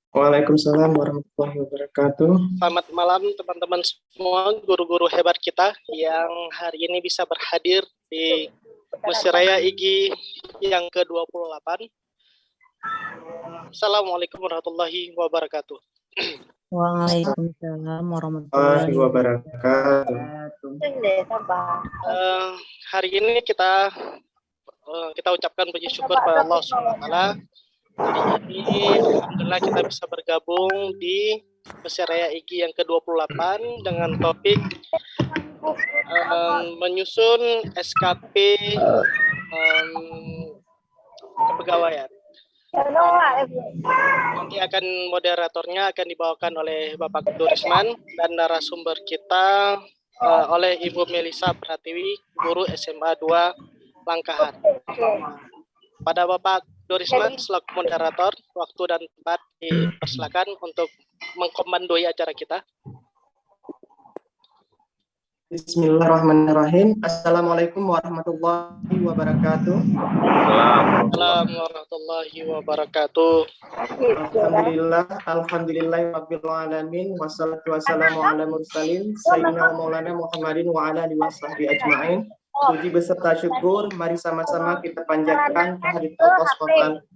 Waalaikumsalam warahmatullahi wabarakatuh. Selamat malam teman-teman semua, guru-guru hebat kita yang hari ini bisa berhadir di Mesir Raya IGI yang ke-28. Assalamualaikum warahmatullahi wabarakatuh. Waalaikumsalam warahmatullahi wabarakatuh. Hari ini kita ucapkan puji syukur pada Allah SWT. Hari ini alhamdulillah kita bisa bergabung di Mesir Raya IGI yang ke-28 dengan topik menyusun SKP kepegawaian. Nanti moderatornya akan dibawakan oleh Bapak Durisman dan narasumber kita oleh Ibu Melisa Pratiwi, guru SMA 2 Langkahan. Pada Bapak Durisman selaku moderator, waktu dan tempat dipersilakan untuk mengkomandoi acara kita. Bismillahirrahmanirrahim. Assalamualaikum warahmatullahi wabarakatuh. Assalamualaikum warahmatullahi wabarakatuh. Alhamdulillahirabbil alamin wassalatu wassalamu ala mursalin sayyidina maulana Muhammadin wa ala alihi washabbihi ajmain. Puji beserta syukur, mari sama-sama kita panjatkan kehadirat Allah SWT,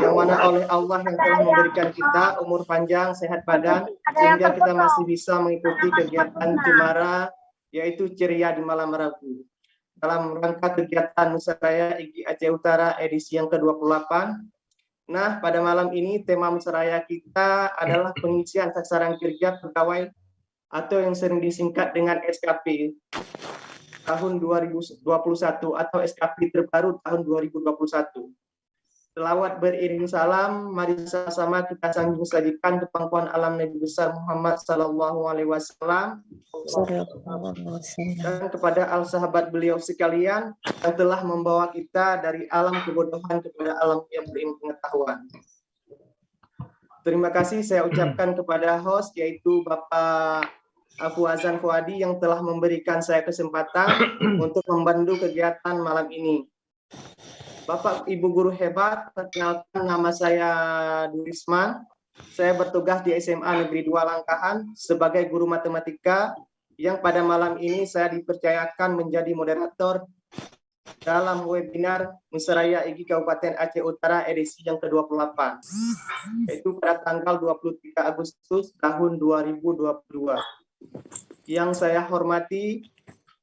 yang mana oleh Allah yang telah memberikan kita umur panjang, sehat badan, sehingga kita masih bisa mengikuti kegiatan Cemara, yaitu ceria di malam Rabu. Dalam rangka kegiatan Mesir Raya IGI Aceh Utara edisi yang ke-28. Nah, pada malam ini tema Mesir Raya kita adalah pengisian sasaran kerja pegawai atau yang sering disingkat dengan SKP tahun 2021 atau SKP terbaru tahun 2021. Selawat beriring salam, mari sama-sama kita sanjung sajikan kepangkuan alam Nabi besar Muhammad Sallallahu Alaihi Wasallam dan kepada al-sahabat beliau sekalian yang telah membawa kita dari alam kebodohan kepada alam yang berilmu pengetahuan. Terima kasih saya ucapkan kepada host yaitu Bapak Abu Azan Fuadi yang telah memberikan saya kesempatan untuk membantu kegiatan malam ini. Bapak Ibu guru hebat, perkenalkan nama saya Durisman. Saya bertugas di SMA Negeri 2 Langkahan sebagai guru matematika yang pada malam ini saya dipercayakan menjadi moderator dalam webinar Mesir Raya IGI Kabupaten Aceh Utara edisi yang ke-28, yaitu pada tanggal 23 Agustus tahun 2022. Yang saya hormati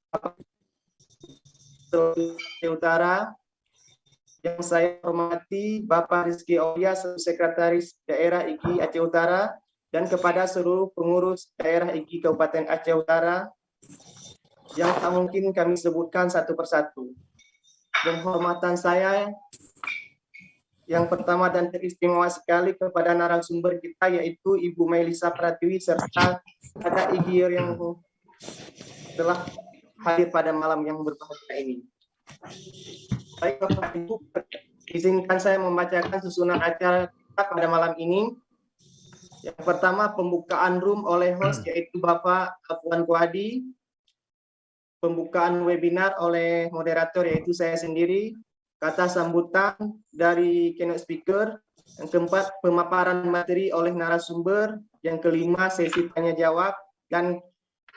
Aceh Utara, yang saya hormati Bapak Rizky Olia, Sekretaris Daerah IGI Aceh Utara, dan kepada seluruh pengurus daerah IGI Kabupaten Aceh Utara yang tak mungkin kami sebutkan satu persatu. Penghormatan saya yang pertama dan teristimewa sekali kepada narasumber kita yaitu Ibu Melisa Pratiwi serta Kakak IGI yang telah hadir pada malam yang berbahagia ini. Baik Bapak Ibu, izinkan saya membacakan susunan acara kita pada malam ini. Yang pertama pembukaan room oleh host yaitu Bapak Afwan Fuadi. Pembukaan webinar oleh moderator yaitu saya sendiri. Kata sambutan dari keynote speaker. Yang keempat pemaparan materi oleh narasumber. Yang kelima sesi tanya jawab dan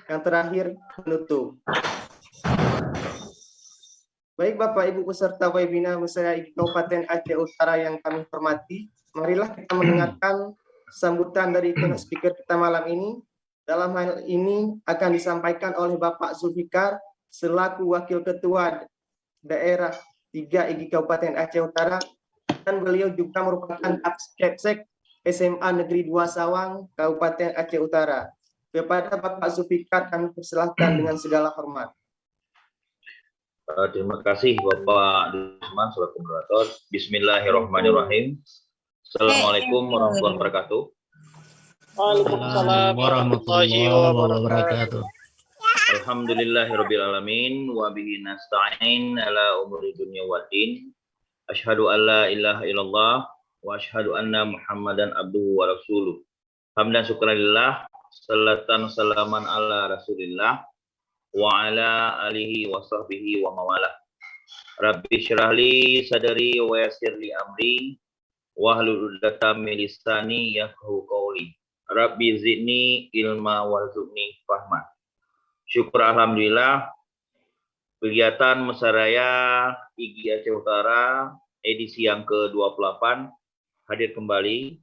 yang terakhir penutup. Baik Bapak Ibu peserta webinar Mesir Raya IGI Kabupaten Aceh Utara yang kami hormati, marilah kita mendengarkan sambutan dari keynote speaker kita malam ini. Dalam hal ini akan disampaikan oleh Bapak Zulfikar selaku Wakil Ketua Daerah 3 IGI Kabupaten Aceh Utara, dan beliau juga merupakan Kapsek SMA Negeri 2 Sawang Kabupaten Aceh Utara. Kepada Bapak Zulfikar kami persilahkan dengan segala hormat. Terima kasih Bapak Durisman selaku moderator. Bismillahirrahmanirrahim. Assalamualaikum warahmatullahi wabarakatuh. Waalaikumsalam warahmatullahi wabarakatuh. Alhamdulillahirabbil alamin wa bihi nasta'in ala umuri dunya waddin. Asyhadu an la ilaha illallah wa asyhadu anna Muhammadan abduhu wa rasuluh. Hamdan syukranillah, salatan salaman ala Rasulillah wa ala alihi wa sahbihi wa mawalah. Rabbi syrah li sadri wa yassir li amri wahlul 'uqdatam min lisani yafqahu qawli. Rabbi zidni ilma warzuqni fahma. Syukur alhamdulillah, kegiatan Mesaraya IGI Aceh Utara edisi yang ke-28 hadir kembali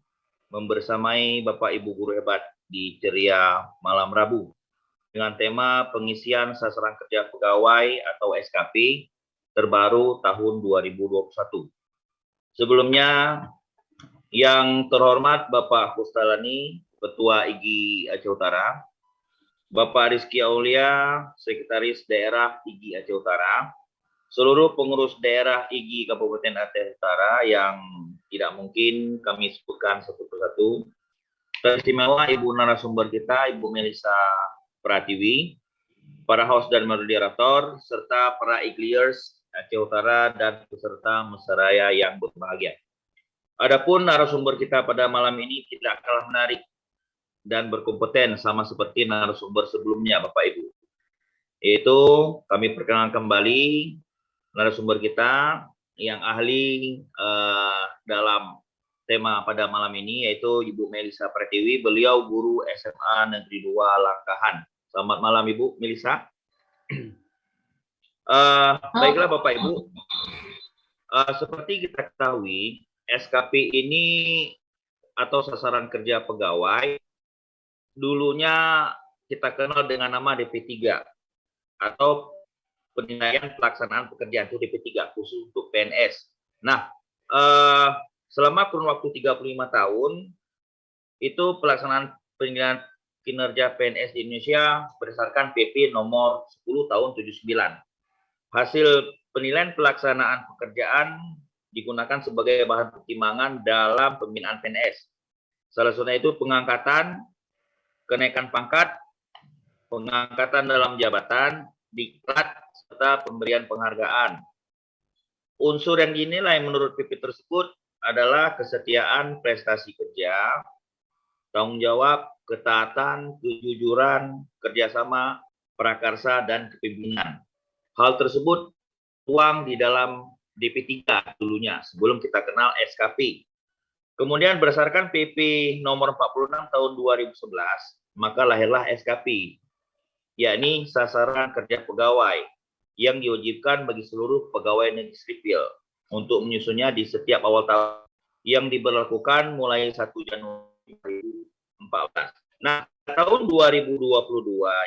membersamai Bapak Ibu guru hebat di ceria malam Rabu dengan tema pengisian sasaran kerja pegawai atau SKP terbaru tahun 2021. Sebelumnya, yang terhormat Bapak Kustalani, Ketua IGI Aceh Utara, Bapak Rizky Aulia, Sekretaris Daerah IGI Aceh Utara, seluruh pengurus daerah IGI Kabupaten Aceh Utara yang tidak mungkin kami sebutkan satu persatu, teristimewa Ibu narasumber kita, Ibu Melisa Pratiwi, para host dan moderator, serta para IGLiers Aceh Utara dan peserta Mesaraya yang berbahagia. Adapun narasumber kita pada malam ini tidak kalah menarik dan berkompeten sama seperti narasumber sebelumnya, Bapak Ibu. Yaitu kami perkenalkan kembali narasumber kita yang ahli dalam tema pada malam ini, yaitu Ibu Melisa Pratiwi. Beliau guru SMA Negeri 2 Langkahan. Selamat malam Ibu Melisa. Baiklah Bapak Ibu, seperti kita ketahui, SKP ini atau sasaran kerja pegawai dulunya kita kenal dengan nama DP3 atau penilaian pelaksanaan pekerjaan, itu DP3 khusus untuk PNS. Nah, selama kurun waktu 35 tahun itu pelaksanaan penilaian kinerja PNS di Indonesia berdasarkan PP nomor 10 tahun 79. Hasil penilaian pelaksanaan pekerjaan digunakan sebagai bahan pertimbangan dalam pembinaan PNS. Salah satunya itu pengangkatan, kenaikan pangkat, pengangkatan dalam jabatan, diklat, serta pemberian penghargaan. Unsur yang dinilai menurut PP tersebut adalah kesetiaan prestasi kerja, tanggung jawab, ketaatan, kejujuran, kerjasama, prakarsa, dan kepemimpinan. Hal tersebut tuang di dalam DP3 dulunya, sebelum kita kenal SKP. Kemudian berdasarkan PP nomor 46 tahun 2011, maka lahirlah SKP, yakni sasaran kerja pegawai yang diwajibkan bagi seluruh pegawai negeri sipil untuk menyusunnya di setiap awal tahun yang diberlakukan mulai 1 Januari 2014. Nah, tahun 2022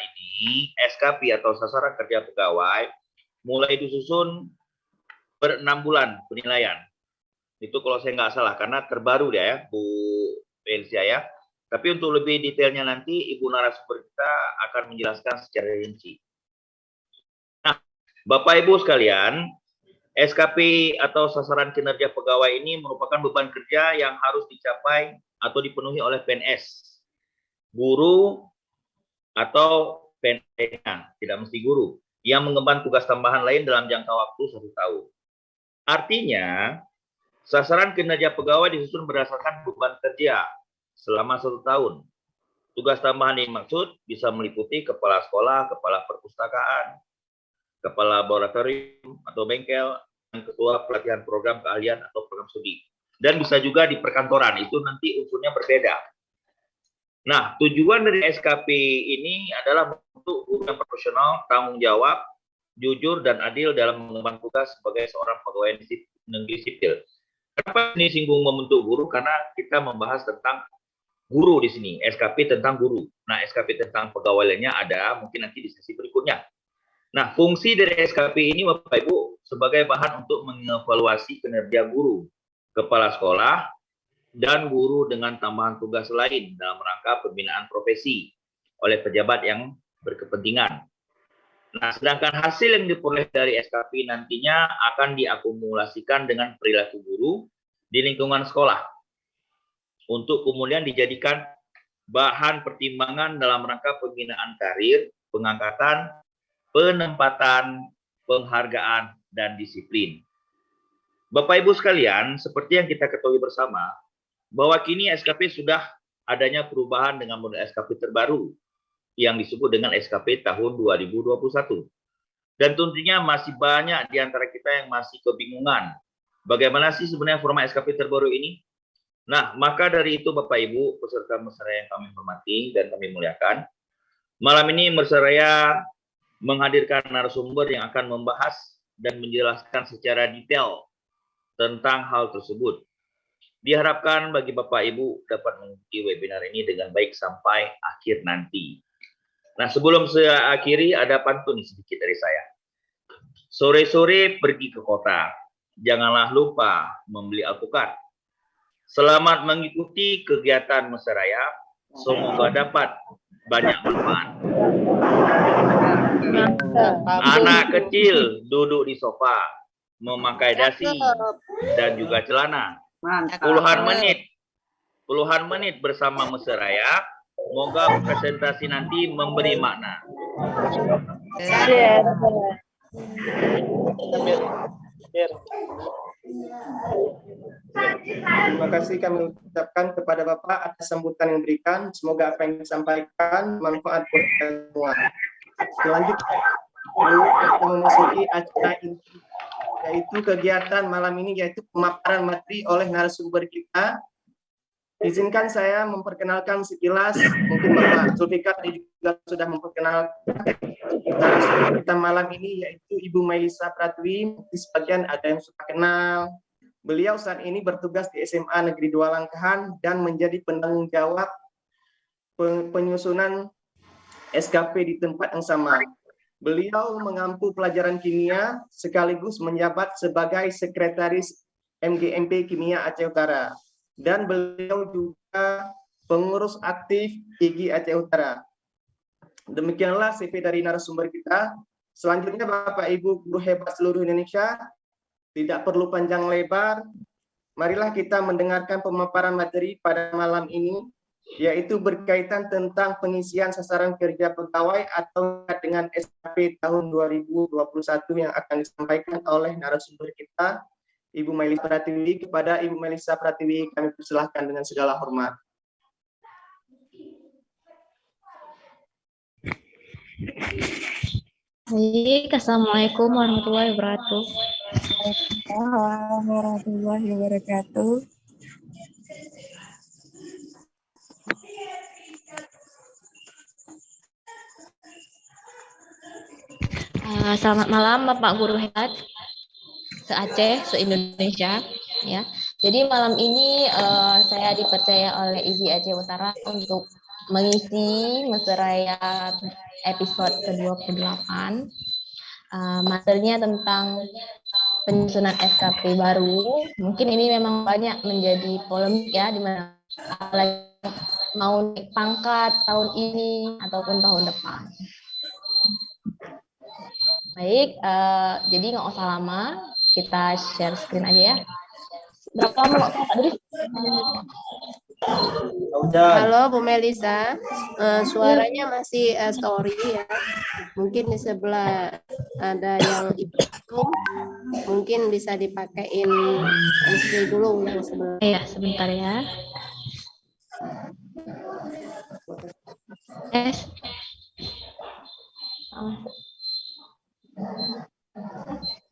ini SKP atau sasaran kerja pegawai mulai disusun per 6 bulan penilaian. Itu kalau saya nggak salah, karena terbaru dia ya, Bu Elsia ya. Tapi untuk lebih detailnya nanti Ibu narasumber kita akan menjelaskan secara rinci. Nah, Bapak Ibu sekalian, SKP atau sasaran kinerja pegawai ini merupakan beban kerja yang harus dicapai atau dipenuhi oleh PNS, guru atau PNS-nya, tidak mesti guru, yang mengemban tugas tambahan lain dalam jangka waktu 1 tahun. Artinya, sasaran kinerja pegawai disusun berdasarkan beban kerja selama 1 tahun. Tugas tambahan yang dimaksud bisa meliputi kepala sekolah, kepala perpustakaan, kepala laboratorium atau bengkel, dan ketua pelatihan program keahlian atau program studi. Dan bisa juga di perkantoran, itu nanti unsurnya berbeda. Nah, tujuan dari SKP ini adalah untuk guru yang profesional, tanggung jawab, jujur, dan adil dalam mengemban tugas sebagai seorang pegawai negeri sipil. Kenapa ini singgung membentuk guru? Karena kita membahas tentang guru di sini, SKP tentang guru. Nah, SKP tentang pegawai lainnya ada, mungkin nanti di sesi berikutnya. Nah, fungsi dari SKP ini Bapak Ibu sebagai bahan untuk mengevaluasi kinerja guru, kepala sekolah, dan guru dengan tambahan tugas lain dalam rangka pembinaan profesi oleh pejabat yang berkepentingan. Nah, sedangkan hasil yang diperoleh dari SKP nantinya akan diakumulasikan dengan perilaku guru di lingkungan sekolah untuk kemudian dijadikan bahan pertimbangan dalam rangka pembinaan karir, pengangkatan, penempatan, penghargaan, dan disiplin. Bapak Ibu sekalian, seperti yang kita ketahui bersama, bahwa kini SKP sudah adanya perubahan dengan model SKP terbaru yang disebut dengan SKP tahun 2021. Dan tentunya masih banyak di antara kita yang masih kebingungan. Bagaimana sih sebenarnya format SKP terbaru ini? Nah, maka dari itu Bapak Ibu peserta Mesraya yang kami hormati dan kami muliakan, malam ini Mesraya menghadirkan narasumber yang akan membahas dan menjelaskan secara detail tentang hal tersebut. Diharapkan bagi Bapak Ibu dapat mengikuti webinar ini dengan baik sampai akhir nanti. Nah, sebelum saya akhiri, ada pantun sedikit dari saya. Sore-sore pergi ke kota, janganlah lupa membeli alpukat. Selamat mengikuti kegiatan Mesraya, semoga dapat banyak manfaat. Anak kecil duduk di sofa, memakai dasi dan juga celana. Puluhan menit bersama Mesraya, semoga presentasi nanti memberi makna. Terima kasih kami ucapkan kepada Bapak atas sambutan yang diberikan. Semoga apa yang disampaikan manfaat buat kita semua. Selanjutnya, kita memasuki acara inti, yaitu kegiatan malam ini, yaitu pemaparan materi oleh narasumber kita. Izinkan saya memperkenalkan sekilas, mungkin Bapak Zulfikar juga sudah memperkenalkan narasumber kita malam ini, yaitu Ibu Melisa Pratiwi. Di sebagian ada yang sudah kenal. Beliau saat ini bertugas di SMA Negeri 2 Langkahan dan menjadi penanggung jawab penyusunan SKP di tempat yang sama. Beliau mengampu pelajaran kimia sekaligus menjabat sebagai sekretaris MGMP Kimia Aceh Utara. Dan beliau juga pengurus aktif IGI Aceh Utara. Demikianlah CV dari narasumber kita. Selanjutnya Bapak Ibu guru hebat seluruh Indonesia, tidak perlu panjang lebar, marilah kita mendengarkan pemaparan materi pada malam ini, yaitu berkaitan tentang pengisian sasaran kerja pegawai atau dengan SKP tahun 2021 yang akan disampaikan oleh narasumber kita, Ibu Melisa Pratiwi. Kepada Ibu Melisa Pratiwi kami persilahkan dengan segala hormat. Baik, Assalamualaikum warahmatullahi wabarakatuh. Waalaikumsalam warahmatullahi wabarakatuh. Selamat malam Bapak Guru Hebat se-Aceh, se-Indonesia. Ya. Jadi malam ini saya dipercaya oleh IGI Aceh Utara untuk mengisi Mesraya episode ke-28. Materinya tentang penyusunan SKP baru. Mungkin ini memang banyak menjadi polemik ya, di mana mau naik pangkat tahun ini ataupun tahun depan. Baik, jadi nggak usah lama, kita share screen aja ya. Berapa lama Pak Dris? Halo Bu Melisa, suaranya masih story ya. Mungkin di sebelah ada yang Zoom, mungkin bisa dipakein display dulu yang sebelah. Iya, sebentar ya.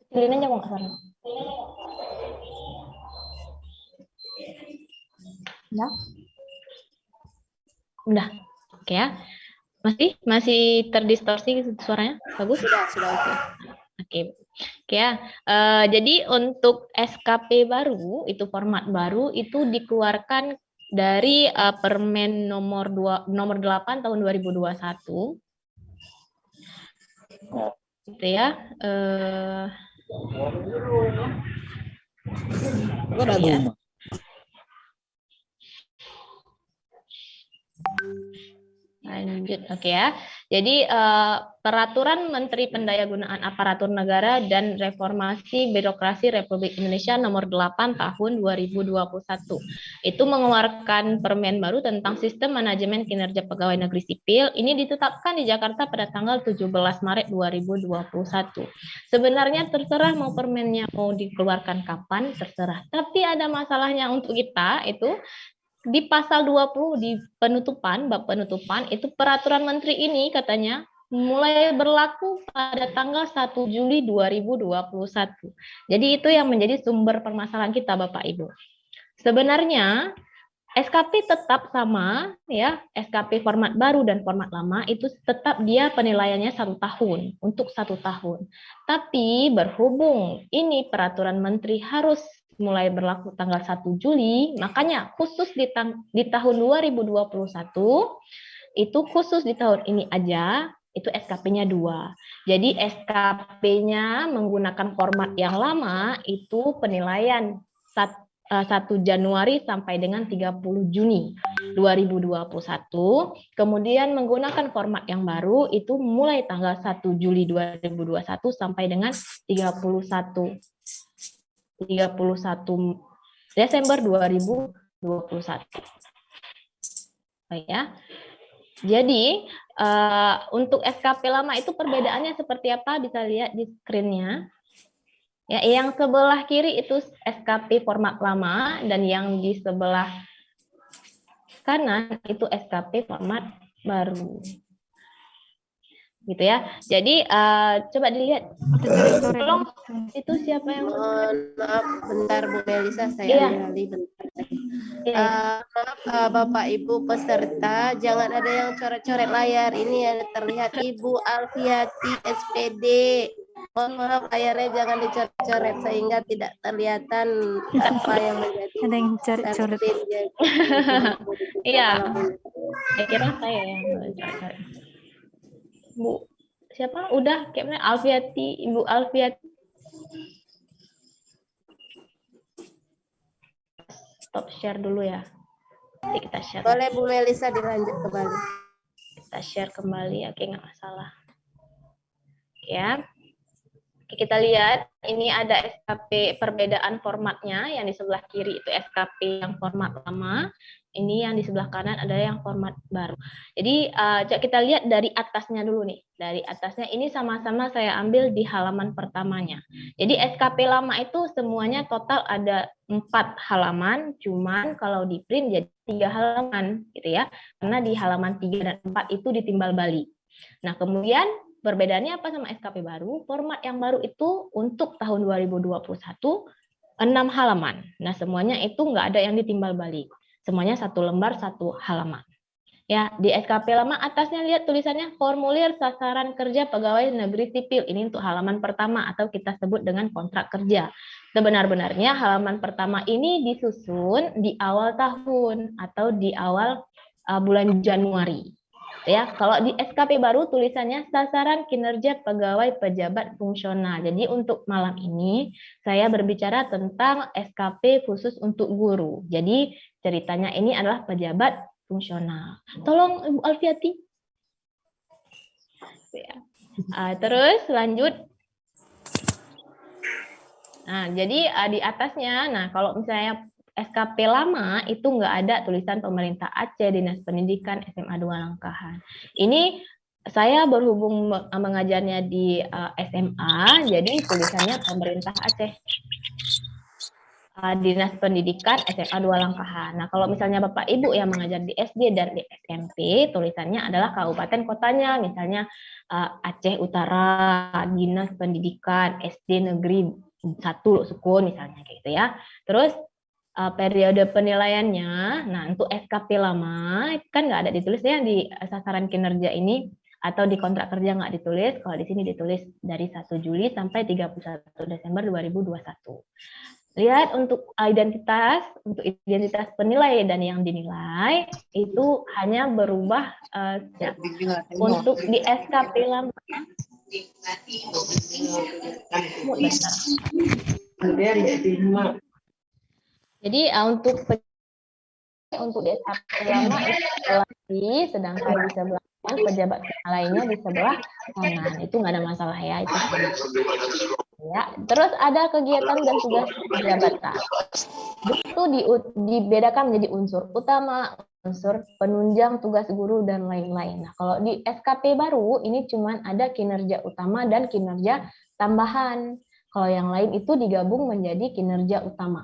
Kecilin aja kok nggak salah. Udah. Oke ya. Masih terdistorsi suaranya? Bagus? Sudah oke. Oke. Oke ya. Jadi untuk SKP baru, itu format baru itu dikeluarkan dari Permen nomor 8 tahun 2021. Gitu ya. Ya. Lanjut, oke ya. Jadi Peraturan Menteri Pendayagunaan Aparatur Negara dan Reformasi Birokrasi Republik Indonesia Nomor 8 Tahun 2021 itu mengeluarkan permen baru tentang Sistem Manajemen Kinerja Pegawai Negeri Sipil. Ini ditetapkan di Jakarta pada tanggal 17 Maret 2021. Sebenarnya terserah mau permennya mau dikeluarkan kapan, terserah. Tapi ada masalahnya untuk kita itu di pasal 20 di penutupan, bab penutupan, itu peraturan menteri ini katanya mulai berlaku pada tanggal 1 Juli 2021. Jadi itu yang menjadi sumber permasalahan kita Bapak Ibu. Sebenarnya SKP tetap sama ya, SKP format baru dan format lama itu tetap dia penilaiannya 1 tahun untuk 1 tahun. Tapi berhubung ini peraturan menteri harus mulai berlaku tanggal 1 Juli, makanya khusus di tahun 2021 itu khusus di tahun ini aja itu SKP-nya 2. Jadi SKP-nya menggunakan format yang lama itu penilaian 1 Januari sampai dengan 30 Juni 2021. Kemudian menggunakan format yang baru itu mulai tanggal 1 Juli 2021 sampai dengan 31 Desember 2021. Baik ya. Jadi untuk SKP lama itu perbedaannya seperti apa, bisa lihat di screen-nya. Ya, yang sebelah kiri itu SKP format lama dan yang di sebelah kanan itu SKP format baru. Gitu ya. Jadi coba dilihat. Tolong itu siapa yang Maaf, bentar Bu Melisa, saya Iya. alih bentar. Iya. Maaf Bapak Ibu peserta, jangan ada yang coret-coret layar. Ini yang terlihat Ibu Alfiati SPD. Mohon maaf layarnya jangan dicoret-coret sehingga tidak terlihatan apa yang menjadi Ada yang coret-coret. Iya. Saya kira saya yang coret-coret. Bu, siapa? Udah, kayaknya Alfiati, Ibu Alfiati. Stop share dulu ya. Nanti kita share. Boleh Bu Melisa dilanjut kembali. Kita share kembali, oke, nggak masalah. Ya. Oke, kita lihat ini ada SKP perbedaan formatnya, yang di sebelah kiri itu SKP yang format lama, ini yang di sebelah kanan ada yang format baru. Jadi kita lihat dari atasnya dulu nih, dari atasnya ini sama-sama saya ambil di halaman pertamanya. Jadi SKP lama itu semuanya total ada 4 halaman, cuman kalau di print jadi 3 halaman gitu ya, karena di halaman 3 dan 4 itu ditimbal balik. Nah kemudian perbedaannya apa sama SKP baru? Format yang baru itu untuk tahun 2021 6 halaman. Nah, semuanya itu nggak ada yang ditimbal balik. Semuanya 1 lembar 1 halaman. Ya, di SKP lama atasnya lihat tulisannya formulir sasaran kerja pegawai negeri sipil. Ini untuk halaman pertama atau kita sebut dengan kontrak kerja. Sebenar-benarnya halaman pertama ini disusun di awal tahun atau di awal bulan Januari. Ya, kalau di SKP baru tulisannya sasaran kinerja pegawai pejabat fungsional. Jadi untuk malam ini saya berbicara tentang SKP khusus untuk guru. Jadi ceritanya ini adalah pejabat fungsional. Tolong Ibu Alfiati. Ya. Terus lanjut. Nah, jadi di atasnya, nah kalau misalnya SKP lama itu nggak ada tulisan pemerintah Aceh, Dinas Pendidikan, SMA 2 Langkahan. Ini saya berhubung mengajarnya di SMA, jadi tulisannya pemerintah Aceh. Dinas Pendidikan, SMA 2 Langkahan. Nah, kalau misalnya Bapak Ibu yang mengajar di SD dan di SMP, tulisannya adalah kabupaten kotanya, misalnya Aceh Utara, Dinas Pendidikan, SD Negeri 1 Sukun, misalnya kayak gitu ya. Terus periode penilaiannya, nah untuk SKP lama kan nggak ada ditulis ya di sasaran kinerja ini atau di kontrak kerja nggak ditulis, kalau di sini ditulis dari 1 Juli sampai 31 Desember 2021. Lihat untuk identitas penilai dan yang dinilai itu hanya berubah untuk di SKP lama. Jadi untuk di SKP lama itu lagi, sedangkan di sebelah kanan pejabat lainnya di sebelah kanan, itu nggak ada masalah ya itu. Ya, terus ada kegiatan dan tugas jabatan. Itu dibedakan menjadi unsur utama, unsur penunjang tugas guru dan lain-lain. Nah, kalau di SKP baru ini cuma ada kinerja utama dan kinerja tambahan. Kalau yang lain itu digabung menjadi kinerja utama.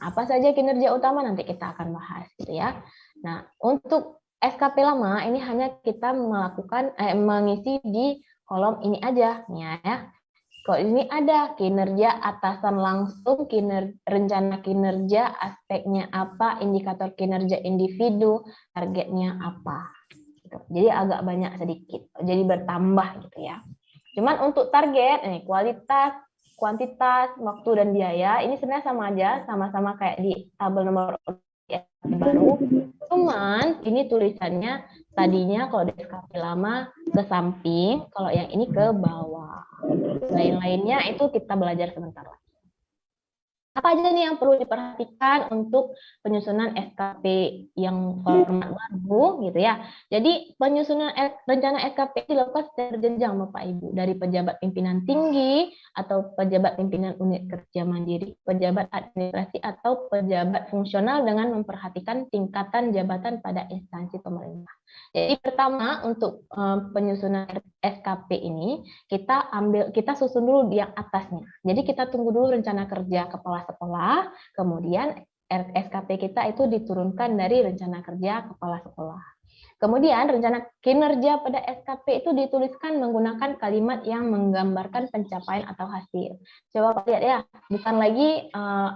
Apa saja kinerja utama nanti kita akan bahas gitu ya. Nah, untuk SKP lama ini hanya kita melakukan mengisi di kolom ini aja ya. Kalau ini ada kinerja atasan langsung, rencana kinerja, aspeknya apa, indikator kinerja individu, targetnya apa. Gitu. Jadi agak banyak sedikit, jadi bertambah gitu ya. Cuman untuk target, kualitas, kuantitas, waktu dan biaya ini sebenarnya sama aja, sama-sama kayak di tabel nomor baru. Cuman ini tulisannya tadinya kalau di SKP lama ke samping, kalau yang ini ke bawah. Lain-lainnya itu kita belajar sebentar lagi. Apa aja nih yang perlu diperhatikan untuk penyusunan SKP yang format baru gitu ya. Jadi penyusunan rencana SKP dilakukan secara berjenjang Bapak Ibu, dari pejabat pimpinan tinggi atau pejabat pimpinan unit kerja mandiri, pejabat administrasi atau pejabat fungsional dengan memperhatikan tingkatan jabatan pada instansi pemerintah. Jadi pertama untuk penyusunan SKP ini kita susun dulu di yang atasnya. Jadi kita tunggu dulu rencana kerja kepala sekolah, kemudian SKP kita itu diturunkan dari rencana kerja kepala sekolah. Kemudian rencana kinerja pada SKP itu dituliskan menggunakan kalimat yang menggambarkan pencapaian atau hasil. Coba lihat ya, bukan lagi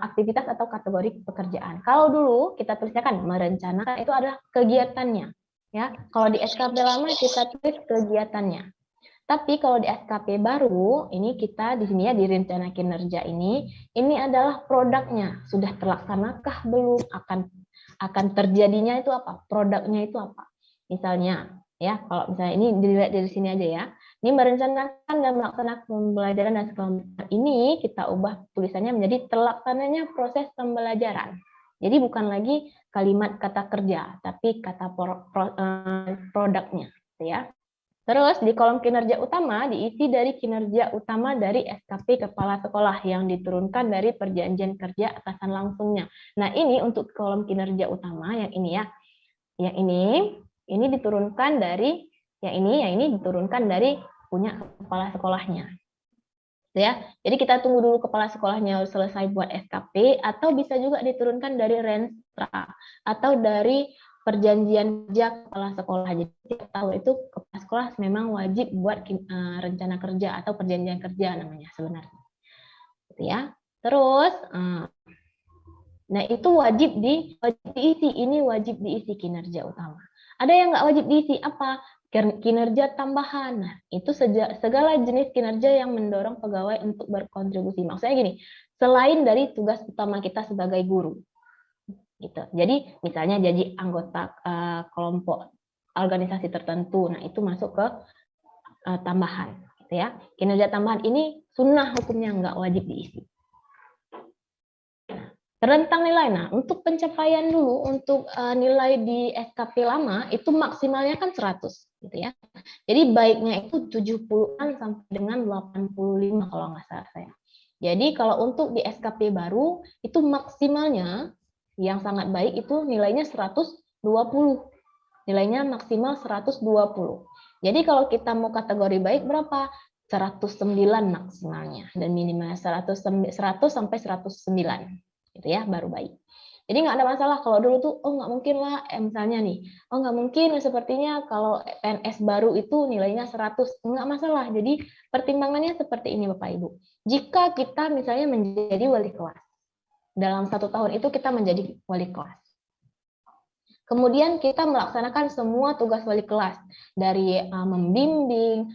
aktivitas atau kategori pekerjaan. Kalau dulu kita tulisnya kan merencanakan itu adalah kegiatannya. Ya, kalau di SKP lama kita tulis kegiatannya. Tapi kalau di SKP baru, ini kita di sini ya di rencana kinerja ini adalah produknya. Sudah terlaksanakah belum? Akan terjadinya itu apa? Produknya itu apa? Misalnya, ya kalau misalnya ini dilihat dari sini aja ya. Ini merencanakan dan melaksanakan pembelajaran dan sekolah. Ini kita ubah tulisannya menjadi terlaksananya proses pembelajaran. Jadi bukan lagi kalimat kata kerja, tapi kata produknya, ya. Terus di kolom kinerja utama diisi dari kinerja utama dari SKP kepala sekolah yang diturunkan dari perjanjian kerja atasan langsungnya. Nah, ini untuk kolom kinerja utama yang ini ya. Yang ini diturunkan dari yang ini diturunkan dari punya kepala sekolahnya. Ya. Jadi kita tunggu dulu kepala sekolahnya selesai buat SKP atau bisa juga diturunkan dari Renstra atau dari perjanjian kerja kepala sekolah. Jadi kita tahu itu kepala sekolah memang wajib buat rencana kerja atau perjanjian kerja namanya sebenarnya. Gitu ya. Terus nah itu wajib diisi, ini wajib diisi kinerja utama. Ada yang nggak wajib diisi apa? Kinerja tambahan. Nah, itu segala jenis kinerja yang mendorong pegawai untuk berkontribusi. Maksudnya gini, selain dari tugas utama kita sebagai guru. Gitu. Jadi misalnya jadi anggota kelompok organisasi tertentu, nah itu masuk ke tambahan, gitu ya. Kinerja tambahan ini sunnah hukumnya, nggak wajib diisi. Rentang nilai, nah untuk pencapaian dulu untuk nilai di SKP lama itu maksimalnya kan 100, gitu ya. Jadi baiknya itu 70-an sampai dengan 85 kalau nggak salah saya. Jadi kalau untuk di SKP baru itu maksimalnya yang sangat baik itu nilainya 120. Nilainya maksimal 120. Jadi kalau kita mau kategori baik berapa? 109 maksimalnya dan minimalnya 100 sampai 109. Gitu ya, baru baik. Jadi nggak ada masalah kalau dulu tuh, oh nggak mungkin lah, misalnya nih, oh nggak mungkin sepertinya kalau PNS baru itu nilainya 100, nggak masalah. Jadi pertimbangannya seperti ini Bapak Ibu. Jika kita misalnya menjadi wali kelas, dalam 1 tahun itu kita menjadi wali kelas. Kemudian kita melaksanakan semua tugas wali kelas, dari membimbing,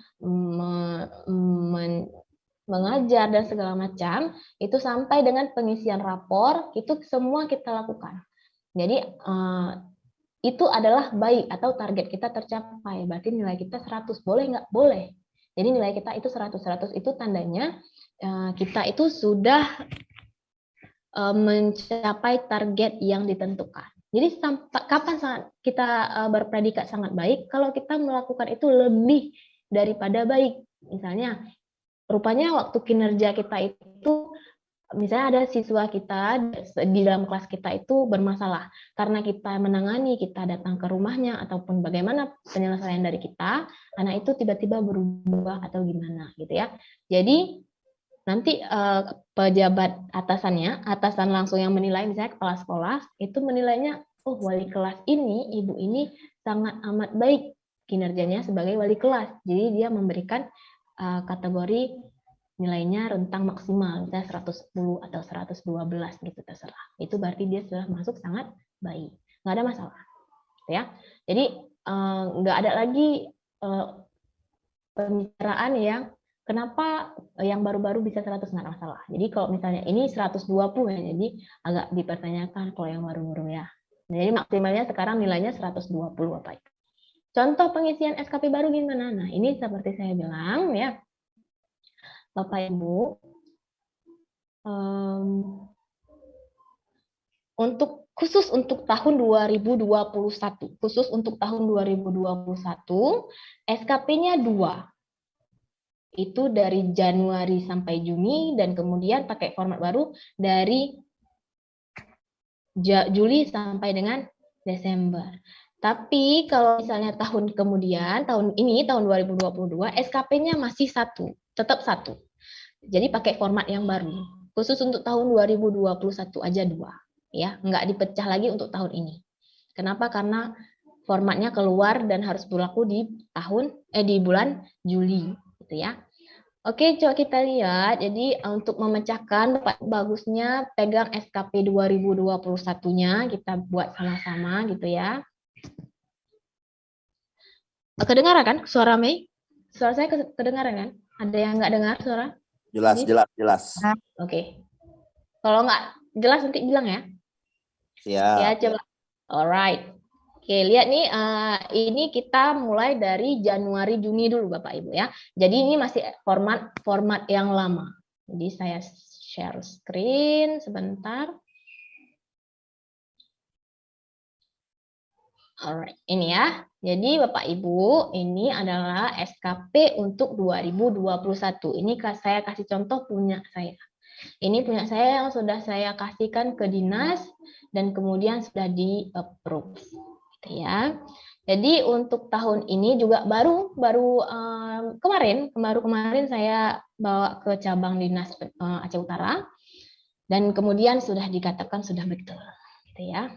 mengajar dan segala macam, itu sampai dengan pengisian rapor, itu semua kita lakukan. Jadi itu adalah baik atau target kita tercapai, berarti nilai kita 100, boleh nggak? Boleh. Jadi nilai kita itu 100. 100 itu tandanya kita itu sudah mencapai target yang ditentukan. Jadi kapan kita berpredikat sangat baik? Kalau kita melakukan itu lebih daripada baik. Misalnya, rupanya waktu kinerja kita itu, misalnya ada siswa kita di dalam kelas kita itu bermasalah. Karena kita menangani, kita datang ke rumahnya, ataupun bagaimana penyelesaian dari kita, anak itu tiba-tiba berubah atau gimana gitu ya. Jadi, nanti pejabat atasan langsung yang menilai, misalnya kepala sekolah, itu menilainya, oh wali kelas ini, ibu ini sangat amat baik kinerjanya sebagai wali kelas. Jadi dia memberikan kategori nilainya rentang maksimal, misalnya 110 atau 112 gitu, terserah. Itu berarti dia sudah masuk sangat baik, nggak ada masalah. Ya, jadi nggak ada lagi pembicaraan yang kenapa yang baru-baru bisa 100, nggak ada masalah. Jadi kalau misalnya ini 120 ya, jadi agak dipertanyakan kalau yang baru-baru ya. Jadi maksimalnya sekarang nilainya 120 apa itu. Contoh pengisian SKP baru gimana? Nah, ini seperti saya bilang ya, Bapak Ibu, khusus untuk tahun 2021, khusus untuk tahun 2021, SKP-nya 2. Itu dari Januari sampai Juni, dan kemudian pakai format baru dari Juli sampai dengan Desember. Tapi kalau misalnya tahun kemudian, tahun ini, tahun 2022, SKP-nya masih 1, tetap 1. Jadi pakai format yang baru. Khusus untuk tahun 2021 aja 2. Ya, nggak dipecah lagi untuk tahun ini. Kenapa? Karena formatnya keluar dan harus berlaku di bulan Juli, gitu ya. Oke, coba kita lihat. Jadi untuk memecahkan, bagusnya pegang SKP 2021-nya, kita buat sama-sama gitu ya. Kedengaran kan suara Mei? Suara saya kedengaran kan? Ada yang nggak dengar suara? Jelas. Oke. Kalau nggak jelas nanti bilang ya. Siap. Ya, coba. Alright. Oke, lihat nih, ini kita mulai dari Januari Juni dulu Bapak Ibu ya. Jadi ini masih format yang lama. Jadi saya share screen sebentar. Alright, ini ya. Jadi Bapak Ibu, ini adalah SKP untuk 2021. Ini saya kasih contoh punya saya. Ini punya saya yang sudah saya kasihkan ke dinas dan kemudian sudah di-approve. Gitu ya. Jadi untuk tahun ini juga baru kemarin saya bawa ke cabang dinas Aceh Utara dan kemudian sudah dikatakan sudah betul. Gitu ya.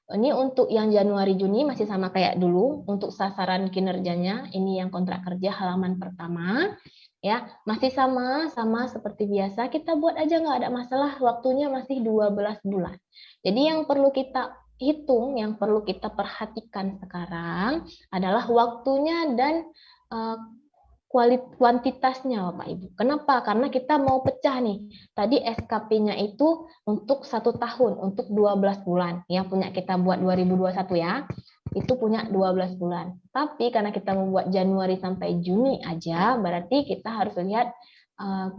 Ini untuk yang Januari Juni masih sama kayak dulu. Untuk sasaran kinerjanya ini yang kontrak kerja halaman pertama ya, masih sama seperti biasa. Kita buat aja, nggak ada masalah, waktunya masih 12 bulan. Jadi yang perlu kita hitung, yang perlu kita perhatikan sekarang adalah waktunya dan kuantitasnya Bapak Ibu. Kenapa? Karena kita mau pecah nih. Tadi SKP-nya itu untuk 1 tahun, untuk 12 bulan. Yang punya kita buat 2021 ya, itu punya 12 bulan. Tapi karena kita membuat Januari sampai Juni aja, berarti kita harus lihat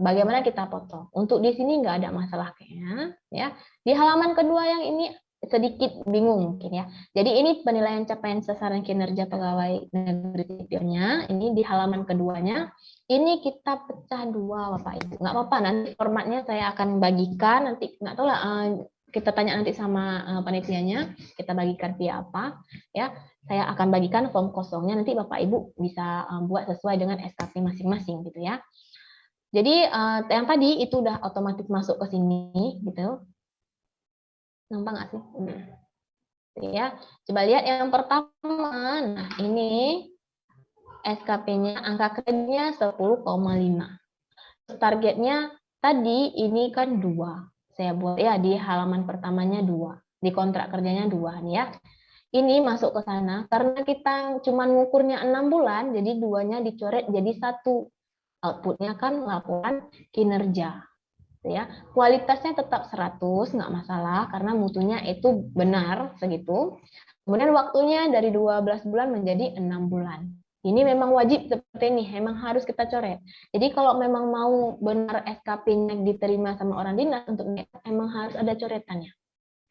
bagaimana kita potong. Untuk di sini nggak ada masalah kayaknya. Ya. Di halaman kedua yang ini sedikit bingung mungkin ya. Jadi ini penilaian capaian sasaran kinerja pegawai negeri sipilnya. Ini di halaman keduanya. Ini kita pecah 2 Bapak Ibu. Nggak apa-apa, nanti formatnya saya akan bagikan. Nanti nggak tahu lah, kita tanya nanti sama panitianya. Kita bagikan via apa? Ya, saya akan bagikan form kosongnya. Nanti Bapak Ibu bisa buat sesuai dengan SKP masing-masing gitu ya. Jadi yang tadi itu udah otomatis masuk ke sini gitu. Nampak nggak sih? Ya, coba lihat yang pertama. Nah, ini SKP-nya, angka kreditnya 10,5. Targetnya tadi ini kan 2. Saya buat ya di halaman pertamanya 2. Di kontrak kerjanya 2 nih ya. Ini masuk ke sana karena kita cuma ngukurnya 6 bulan, jadi 2-nya dicoret jadi 1. Outputnya kan laporan kinerja. Ya, kualitasnya tetap 100, nggak masalah karena mutunya itu benar segitu. Kemudian waktunya dari 12 bulan menjadi 6 bulan. Ini memang wajib seperti ini, memang harus kita coret. Jadi kalau memang mau benar SKP-nya diterima sama orang dinas untuk memang harus ada coretannya.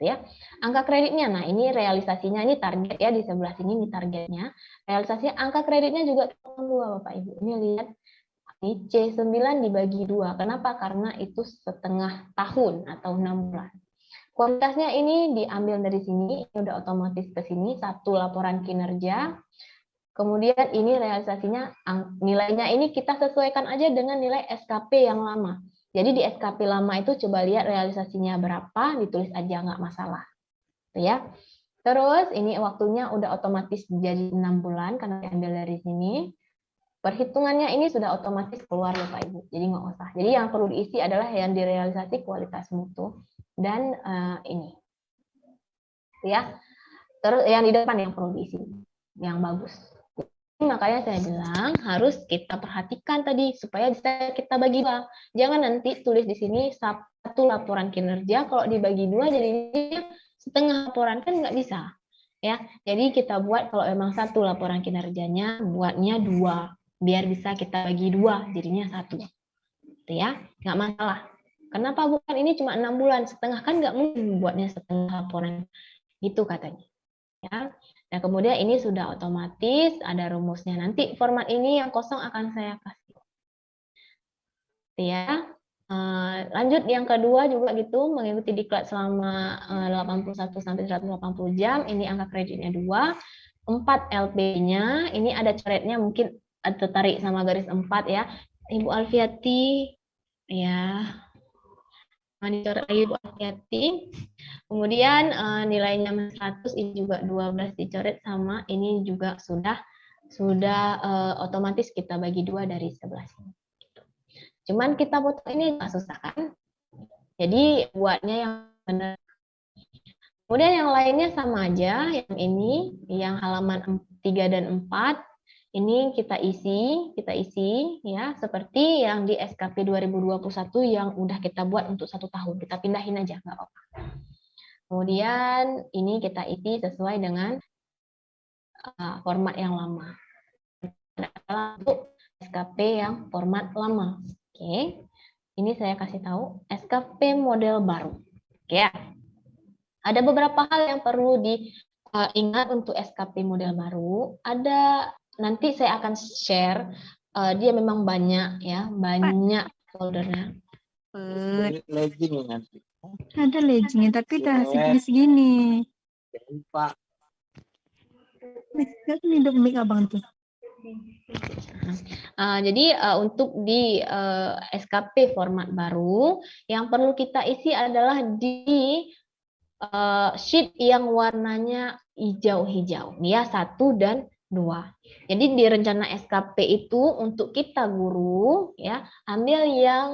Ya, angka kreditnya, nah ini realisasinya, ini target ya, di sebelah sini ini targetnya. Realisasinya angka kreditnya juga 2 Bapak Ibu. Ini lihat. Ini C9 dibagi 2. Kenapa? Karena itu setengah tahun atau 6 bulan. Kualitasnya ini diambil dari sini, ini udah otomatis ke sini, 1 laporan kinerja. Kemudian ini realisasinya, nilainya ini kita sesuaikan aja dengan nilai SKP yang lama. Jadi di SKP lama itu coba lihat realisasinya berapa, ditulis aja nggak masalah. Ya. Terus ini waktunya udah otomatis jadi 6 bulan karena diambil dari sini. perhitungannya ini sudah otomatis keluar Bapak Ibu, jadi nggak usah. Jadi yang perlu diisi adalah yang direalisasi kualitas mutu dan ini, ya. Terus yang di depan yang perlu diisi, yang bagus. Makanya saya bilang harus kita perhatikan tadi supaya bisa kita bagi dua. Jangan nanti tulis di sini satu laporan kinerja, kalau dibagi dua jadinya setengah laporan, kan nggak bisa. Ya, jadi kita buat kalau memang satu laporan kinerjanya, buatnya dua, biar bisa kita bagi dua, jadinya satu. Gitu ya, nggak masalah. Kenapa bukan ini cuma 6 bulan, setengah kan nggak mungkin buatnya setengah laporan, gitu katanya. Ya. Nah, kemudian ini sudah otomatis ada rumusnya. Nanti format ini yang kosong akan saya kasih. Ya. Lanjut yang kedua juga gitu, mengikuti diklat selama 81 sampai 180 jam. Ini angka kreditnya 2. 4 LP-nya, ini ada coretnya, mungkin tertarik sama garis 4 ya. Ibu Alfiati, ya. Dicoret lagi Bu Alfiati. Kemudian nilainya 100, ini juga 12 dicoret sama ini juga sudah otomatis kita bagi 2 dari 11. Gitu. Cuman kita foto ini nggak susah kan? Jadi buatnya yang benar. Kemudian yang lainnya sama aja, yang ini, yang halaman 3 dan 4, ini kita isi ya, seperti yang di SKP 2021 yang udah kita buat untuk 1 tahun. Kita pindahin aja, nggak apa-apa. Kemudian ini kita isi sesuai dengan format yang lama. Adalah untuk SKP yang format lama. Oke, ini saya kasih tahu SKP model baru. Oke, ada beberapa hal yang perlu diingat untuk SKP model baru. Ada, nanti saya akan share. Dia memang banyak ya, banyak foldernya. Legend nanti. Ada leggingnya, tapi udah segini-segini. Pak. Lihat nih hidup mic abang tuh. Jadi untuk di SKP format baru, yang perlu kita isi adalah di sheet yang warnanya hijau-hijau, ya 1 dan 2. Jadi di rencana SKP itu untuk kita guru ya, ambil yang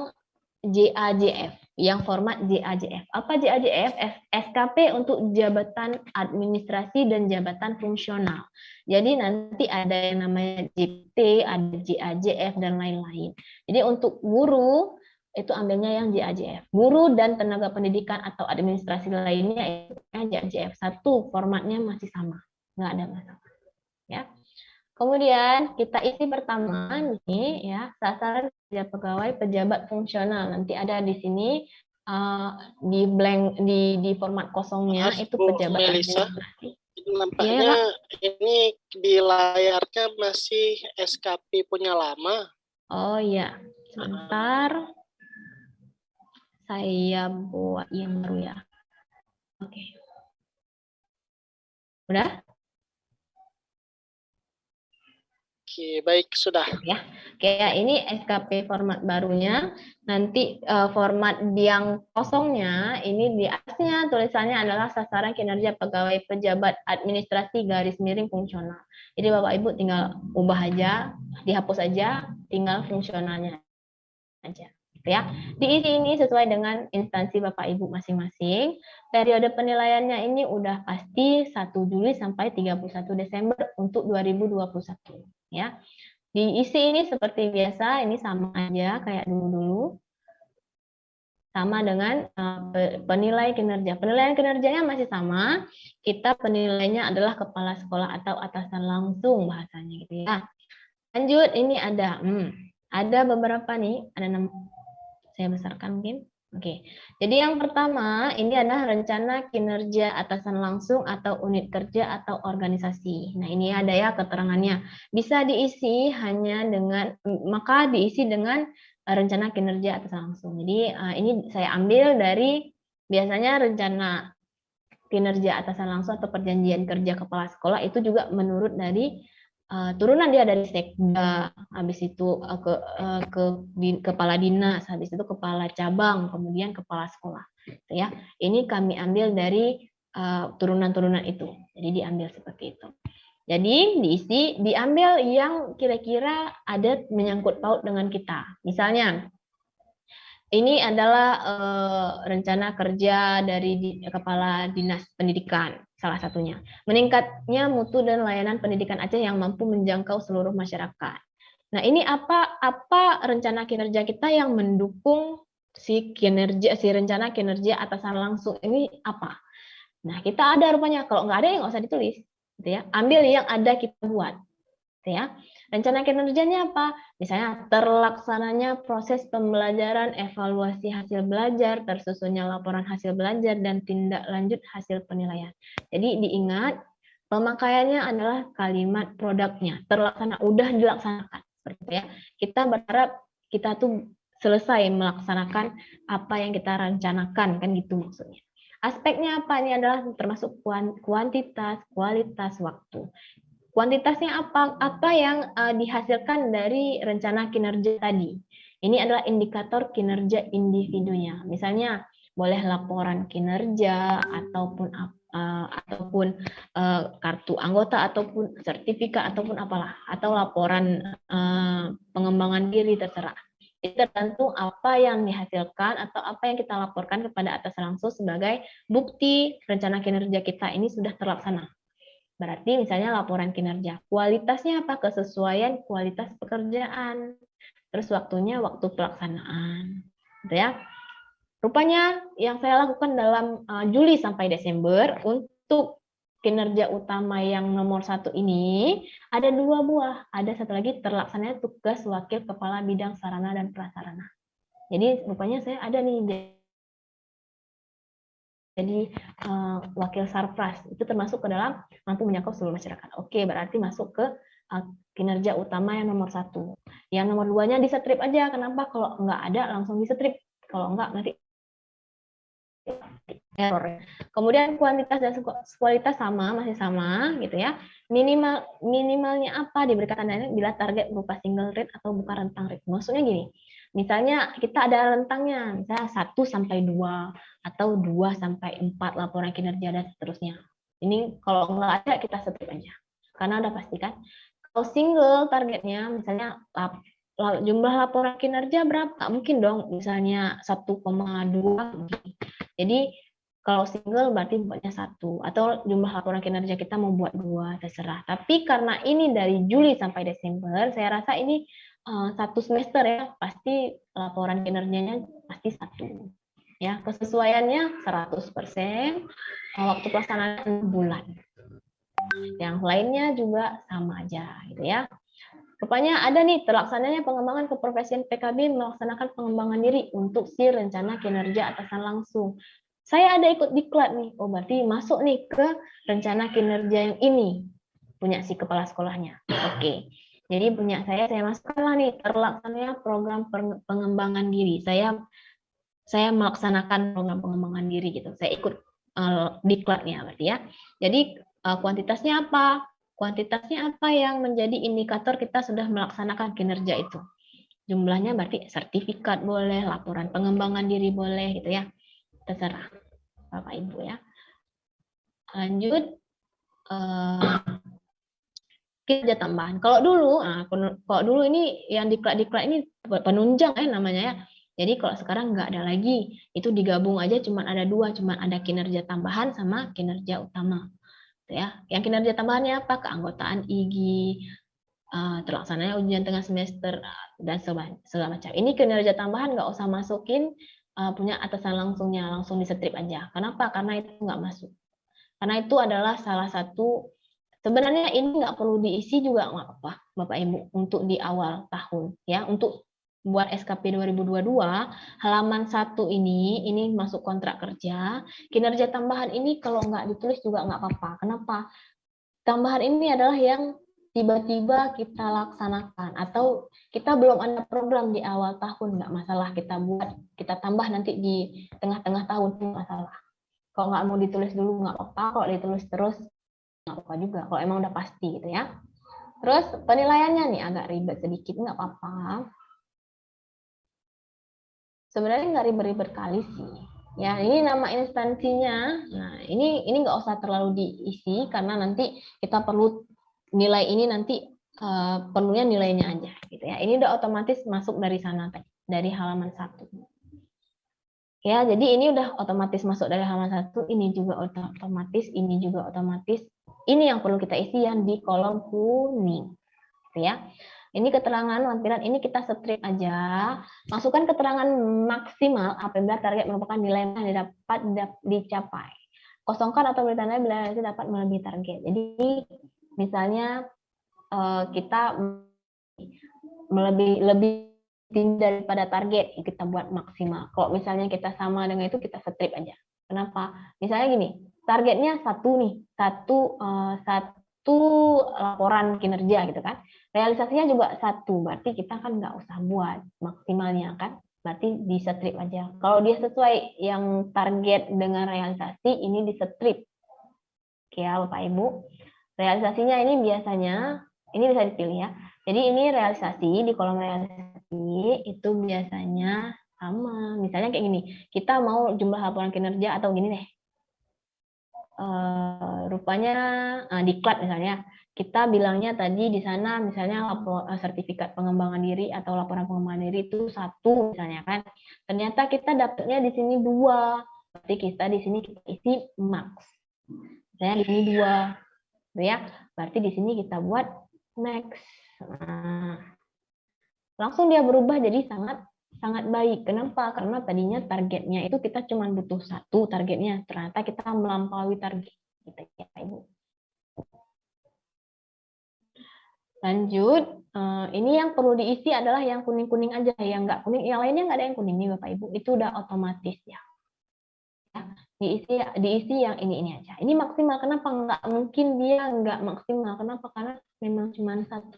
JAJF, yang format JAJF. Apa JAJF? SKP untuk jabatan administrasi dan jabatan fungsional. Jadi nanti ada yang namanya JT, ada JAJF dan lain-lain. Jadi untuk guru itu ambilnya yang JAJF. Guru dan tenaga pendidikan atau administrasi lainnya itu JAJF. 1 formatnya masih sama, nggak ada masalah. Ya. Kemudian kita isi pertama nih ya, sasaran kerja pegawai pejabat fungsional. Nanti ada di sini di blank di format kosongnya. Mas, itu pejabat administrasi. Nampaknya ini di layarnya masih SKP punya lama. Oh iya, sebentar. Saya buat yang baru ya. Oke. Udah? Oke, baik, sudah. Ya, kayak ini SKP format barunya. Nanti format yang kosongnya ini di atasnya tulisannya adalah sasaran kinerja pegawai pejabat administrasi garis miring fungsional. Jadi Bapak Ibu tinggal ubah aja, dihapus aja, tinggal fungsionalnya aja. Ya, diisi ini sesuai dengan instansi Bapak Ibu masing-masing. Periode penilaiannya ini udah pasti 1 Juli sampai 31 Desember untuk 2021. Ya, diisi ini seperti biasa, ini sama aja kayak dulu-dulu, sama dengan penilai kinerja. Penilaian kinerjanya masih sama, kita penilainya adalah kepala sekolah atau atasan langsung bahasanya gitu ya. Lanjut, ini ada beberapa nih, ada 6, saya besarkan mungkin. Oke, jadi yang pertama ini adalah rencana kinerja atasan langsung atau unit kerja atau organisasi. Nah ini ada ya keterangannya. Bisa diisi hanya dengan, maka diisi dengan rencana kinerja atasan langsung. Jadi ini saya ambil dari biasanya rencana kinerja atasan langsung atau perjanjian kerja kepala sekolah itu juga menurut dari turunan dia dari sekda, habis itu kepala dinas, habis itu kepala cabang, kemudian kepala sekolah. Gitu ya. Ini kami ambil dari turunan-turunan itu. Jadi diambil seperti itu. Jadi diambil yang kira-kira ada menyangkut paut dengan kita. Misalnya, ini adalah rencana kerja dari Kepala Dinas Pendidikan, salah satunya. Meningkatnya mutu dan layanan pendidikan Aceh yang mampu menjangkau seluruh masyarakat. Nah, ini apa rencana kinerja kita yang mendukung si rencana kinerja atasan langsung ini apa? Nah, kita ada rupanya. Kalau nggak ada, ya nggak usah ditulis. Gitu ya. Ambil yang ada kita buat. Gitu ya. Rencana kinerjanya apa? Misalnya, terlaksananya proses pembelajaran, evaluasi hasil belajar, tersusunnya laporan hasil belajar, dan tindak lanjut hasil penilaian. Jadi diingat, pemakaiannya adalah kalimat produknya. Terlaksana, udah dilaksanakan. Seperti itu ya. Kita berharap kita tuh selesai melaksanakan apa yang kita rencanakan, kan gitu maksudnya. Aspeknya apa? Ini adalah termasuk kuantitas, kualitas, waktu. Kuantitasnya apa yang dihasilkan dari rencana kinerja tadi. Ini adalah indikator kinerja individunya. Misalnya boleh laporan kinerja ataupun kartu anggota ataupun sertifikat ataupun apalah, atau laporan pengembangan diri, terserah. Itu tergantung apa yang dihasilkan atau apa yang kita laporkan kepada atasan langsung sebagai bukti rencana kinerja kita ini sudah terlaksana. Berarti misalnya laporan kinerja. Kualitasnya apa? Kesesuaian kualitas pekerjaan. Terus waktunya waktu pelaksanaan. Gitu ya. Rupanya yang saya lakukan dalam Juli sampai Desember untuk kinerja utama yang nomor 1 ini ada 2 buah. Ada satu lagi terlaksananya tugas wakil kepala bidang sarana dan prasarana. Jadi rupanya saya ada nih jadi wakil sarpras, itu termasuk ke dalam mampu menyangkau seluruh masyarakat. Oke, berarti masuk ke kinerja utama yang nomor 1. Yang nomor 2-nya di-strip aja. Kenapa? Kalau nggak ada langsung di-strip. Kalau nggak nanti error. Kemudian kuantitas dan kualitas masih sama gitu ya. Minimalnya apa? Diberikan tandanya bila target berupa single rate atau bukan rentang rate. Maksudnya gini. Misalnya kita ada rentangnya, misalnya 1 sampai 2 atau 2 sampai 4 laporan kinerja dan seterusnya. Ini kalau nggak ada kita strip aja. Karena udah pastikan. Kalau single targetnya misalnya jumlah laporan kinerja berapa? Mungkin dong misalnya 1,2. Jadi kalau single berarti buatnya 1, atau jumlah laporan kinerja kita mau buat 2, terserah. Tapi karena ini dari Juli sampai Desember, saya rasa ini 1 semester ya, pasti laporan kinerjanya pasti 1. Ya, kesesuaiannya 100%, waktu pelaksanaan bulan. Yang lainnya juga sama aja gitu ya. Rupanya ada nih terlaksananya pengembangan keprofesian PKB melaksanakan pengembangan diri untuk si rencana kinerja atasan langsung. Saya ada ikut diklat nih, oh berarti masuk nih ke rencana kinerja yang ini, punya si kepala sekolahnya. Oke, jadi punya saya masukkanlah nih terlaksananya program pengembangan diri. Saya melaksanakan program pengembangan diri gitu. Saya ikut diklatnya berarti ya. Jadi kuantitasnya apa? Kuantitasnya apa yang menjadi indikator kita sudah melaksanakan kinerja itu? Jumlahnya berarti sertifikat boleh, laporan pengembangan diri boleh gitu ya. Terserah Bapak Ibu ya. Lanjut kinerja tambahan. Kalau dulu ini yang diklat ini penunjang namanya ya. Jadi kalau sekarang nggak ada lagi, itu digabung aja cuma ada 2, cuma ada kinerja tambahan sama kinerja utama. Ya, yang kinerja tambahannya apa? Keanggotaan IGI, terlaksananya ujian tengah semester dan segala macam. Ini kinerja tambahan nggak usah masukin punya atasan langsungnya, langsung di-strip aja. Kenapa? Karena itu nggak masuk. Karena itu adalah salah satu, sebenarnya ini nggak perlu diisi juga nggak apa-apa, Bapak Ibu, untuk di awal tahun ya, untuk buat SKP 2022 halaman 1 ini masuk kontrak kerja. Kinerja tambahan ini kalau nggak ditulis juga nggak apa-apa. Kenapa? Tambahan ini adalah yang tiba-tiba kita laksanakan atau kita belum ada program di awal tahun, nggak masalah kita buat, kita tambah nanti di tengah-tengah tahun, nggak masalah. Kalau nggak mau ditulis dulu nggak apa-apa, kalau ditulis terus nggak apa-apa juga, kalau emang udah pasti gitu ya. Terus penilaiannya nih agak ribet sedikit, nggak apa-apa. Sebenarnya nggak ribet-ribet kali sih. Ya, ini nama instansinya. Nah, ini nggak usah terlalu diisi karena nanti kita perlu nilai ini nanti perlunya nilainya aja gitu ya. Ini udah otomatis masuk dari sana dari halaman 1. Ya, jadi ini udah otomatis masuk dari halaman 1, ini juga otomatis, ini juga otomatis. Ini yang perlu kita isi yang di kolom kuning. Gitu ya. Ini keterangan lampiran ini kita strip aja. Masukkan keterangan maksimal apabila target merupakan nilai yang dapat dicapai. Kosongkan atau beri tanda bila itu dapat melebihi target. Jadi misalnya kita lebih tinggi daripada target, kita buat maksimal. Kalau misalnya kita sama dengan itu, kita strip aja. Kenapa? Misalnya gini, targetnya 1 nih, satu laporan kinerja gitu kan. Realisasinya juga 1, berarti kita kan nggak usah buat maksimalnya kan. Berarti di strip aja. Kalau dia sesuai yang target dengan realisasi, ini di strip. Oke ya Bapak Ibu. Realisasinya ini biasanya, ini bisa dipilih ya. Jadi ini realisasi, di kolom realisasi itu biasanya sama. Misalnya kayak gini, kita mau jumlah laporan kinerja atau gini deh. Rupanya diklat misalnya, kita bilangnya tadi di sana misalnya sertifikat pengembangan diri atau laporan pengembangan diri itu 1 misalnya kan. Ternyata kita dapatnya di sini 2. Berarti kita di sini kita isi max. Misalnya di sini 2. Ya, berarti di sini kita buat max. Nah, langsung dia berubah jadi sangat baik. Kenapa? Karena tadinya targetnya itu kita cuma butuh 1 targetnya, ternyata kita melampaui target. Gitu ya, Ibu. Lanjut, ini yang perlu diisi adalah yang kuning-kuning aja, yang nggak kuning, yang lainnya nggak ada yang kuning nih Bapak Ibu, itu udah otomatis ya. Diisi yang ini aja. Ini maksimal, kenapa nggak mungkin dia nggak maksimal? Kenapa? Karena memang cuma 1.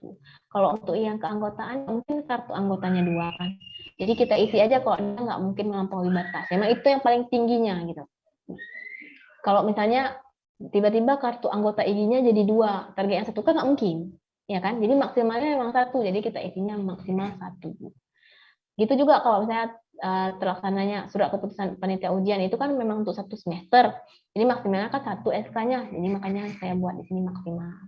Kalau untuk yang keanggotaan mungkin kartu anggotanya 2 kan. Jadi kita isi aja kalau dia nggak mungkin melampaui batas. Memang itu yang paling tingginya gitu. Kalau misalnya tiba-tiba kartu anggota IG-nya jadi 2, target yang 1 kan nggak mungkin, ya kan? Jadi maksimalnya memang 1, jadi kita isinya maksimal 1. Gitu juga kalau misalnya terlaksananya surat keputusan panitia ujian itu kan memang untuk 1 semester. Jadi maksimalnya kan 1 SK-nya. Jadi makanya saya buat di sini maksimal.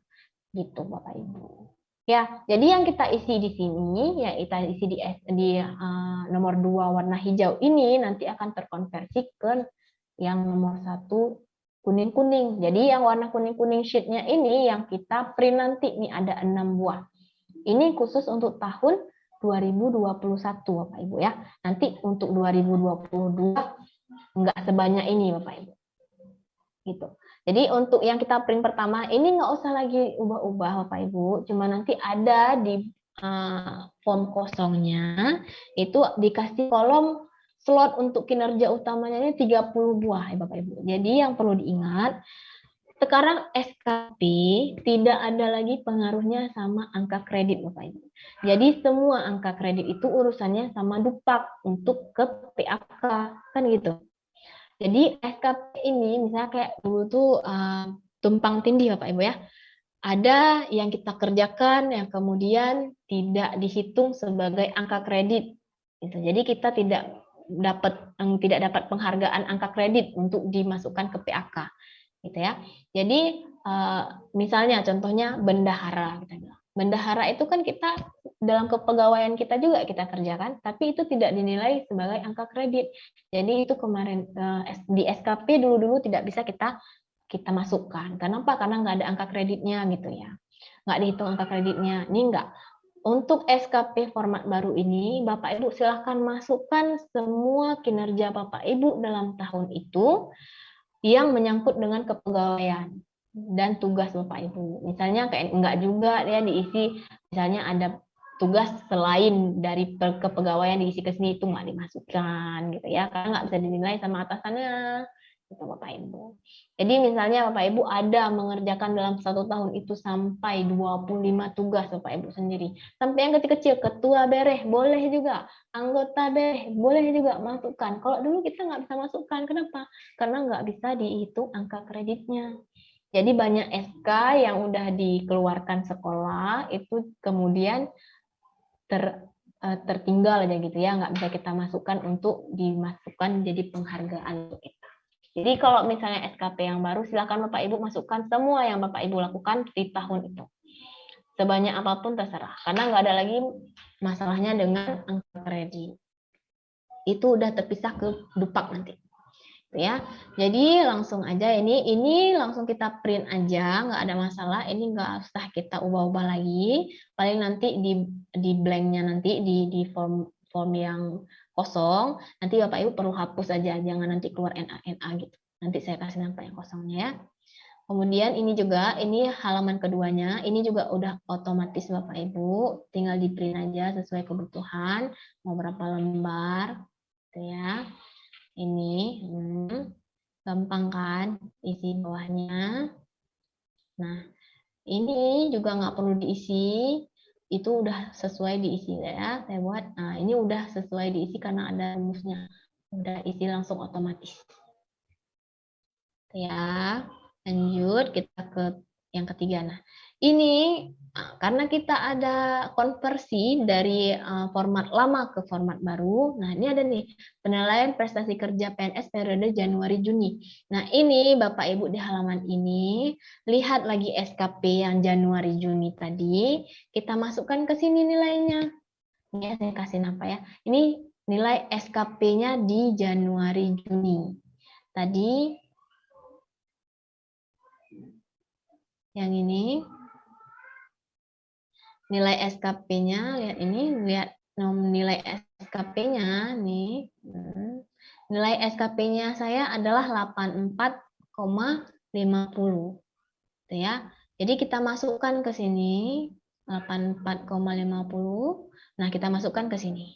Gitu Bapak Ibu. Ya, jadi yang kita isi di sini, ya kita isi di nomor 2 warna hijau ini nanti akan terkonversi ke yang nomor 1 kuning-kuning. Jadi yang warna kuning-kuning sheet-nya ini yang kita print nanti, ini ada 6 buah. Ini khusus untuk tahun 2021 Bapak Ibu ya. Nanti untuk 2022 nggak sebanyak ini Bapak Ibu. Gitu. Jadi untuk yang kita print pertama ini nggak usah lagi ubah-ubah Bapak Ibu. Cuma nanti ada di form kosongnya itu dikasih kolom slot untuk kinerja utamanya ini 30 buah ya Bapak Ibu. Jadi yang perlu diingat, sekarang SKP tidak ada lagi pengaruhnya sama angka kredit Bapak Ibu. Jadi semua angka kredit itu urusannya sama Dupak untuk ke PAK kan gitu. Jadi SKP ini misalnya kayak dulu tuh tumpang tindih Bapak Ibu ya. Ada yang kita kerjakan yang kemudian tidak dihitung sebagai angka kredit. Gitu. Jadi kita tidak dapat penghargaan angka kredit untuk dimasukkan ke PAK. Gitu ya. Jadi misalnya contohnya bendahara kita bilang. Bendahara itu kan kita dalam kepegawaian kita juga kita kerjakan, tapi itu tidak dinilai sebagai angka kredit. Jadi itu kemarin di SKP dulu tidak bisa kita masukkan. Kenapa? Karena nggak ada angka kreditnya gitu ya. Nggak dihitung angka kreditnya. Ini nggak. Untuk SKP format baru ini, Bapak Ibu silahkan masukkan semua kinerja Bapak Ibu dalam tahun itu yang menyangkut dengan kepegawaian dan tugas Bapak Ibu. Misalnya kayak enggak juga ya diisi, misalnya ada tugas selain dari kepegawaian diisi ke sini itu nggak dimasukkan gitu ya, karena nggak bisa dinilai sama atasannya gitu Bapak Ibu. Jadi misalnya Bapak Ibu ada mengerjakan dalam 1 tahun itu sampai 25 tugas Bapak Ibu sendiri. Sampai yang kecil-kecil, ketua bereh boleh juga, anggota bereh boleh juga masukkan. Kalau dulu kita nggak bisa masukkan, kenapa? Karena nggak bisa dihitung angka kreditnya. Jadi banyak SK yang udah dikeluarkan sekolah itu kemudian tertinggal aja gitu ya, nggak bisa kita masukkan untuk dimasukkan jadi penghargaan untuk kita. Jadi kalau misalnya SKP yang baru, silakan Bapak Ibu masukkan semua yang Bapak Ibu lakukan di tahun itu. sebanyak apapun terserah, karena nggak ada lagi masalahnya dengan angka kredit. Itu udah terpisah ke dupak nanti. Ya, jadi langsung aja ini langsung kita print aja, nggak ada masalah. Ini nggak usah kita ubah-ubah lagi. Paling nanti di blanknya nanti di form yang kosong, nanti Bapak Ibu perlu hapus aja, jangan nanti keluar NA gitu. Nanti saya kasih nampak yang kosongnya ya. Kemudian ini halaman keduanya, ini juga udah otomatis Bapak Ibu, tinggal di print aja sesuai kebutuhan, mau berapa lembar, gitu ya. Ini gampang kan isi bawahnya. Nah, ini juga nggak perlu diisi, itu udah sesuai diisi ya. Saya buat, nah ini udah sesuai diisi karena ada rumusnya, udah isi langsung otomatis. Ya, lanjut kita ke yang ketiga. Nah, ini karena kita ada konversi dari format lama ke format baru. Nah, ini ada nih penilaian prestasi kerja PNS periode Januari-Juni. Nah, ini Bapak Ibu di halaman ini, lihat lagi SKP yang Januari-Juni tadi, kita masukkan ke sini nilainya. Ini saya kasih apa ya? Ini nilai SKP-nya di Januari-Juni. Tadi yang ini nilai SKP-nya, lihat ini, lihat nilai SKP-nya nih. Nilai SKP-nya saya adalah 84,50. Ya. Jadi kita masukkan ke sini 84,50. Nah, kita masukkan ke sini.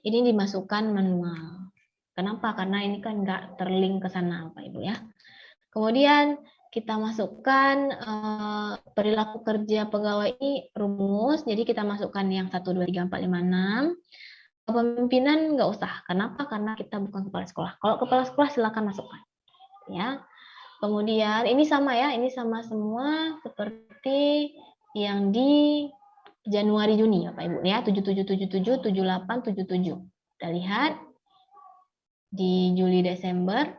Ini dimasukkan manual. Kenapa? Karena ini kan nggak terlink ke sana, Pak Ibu ya. Kemudian kita masukkan perilaku kerja pegawai ini rumus, jadi kita masukkan yang 1, 2, 3, 4, 5, 6. Kepemimpinan nggak usah, kenapa? Karena kita bukan kepala sekolah. Kalau kepala sekolah silakan masukkan. Ya. Kemudian ini sama ya, ini sama semua seperti yang di Januari Juni Bapak Ibu ya, 7777, 78, 77. Kita lihat di Juli Desember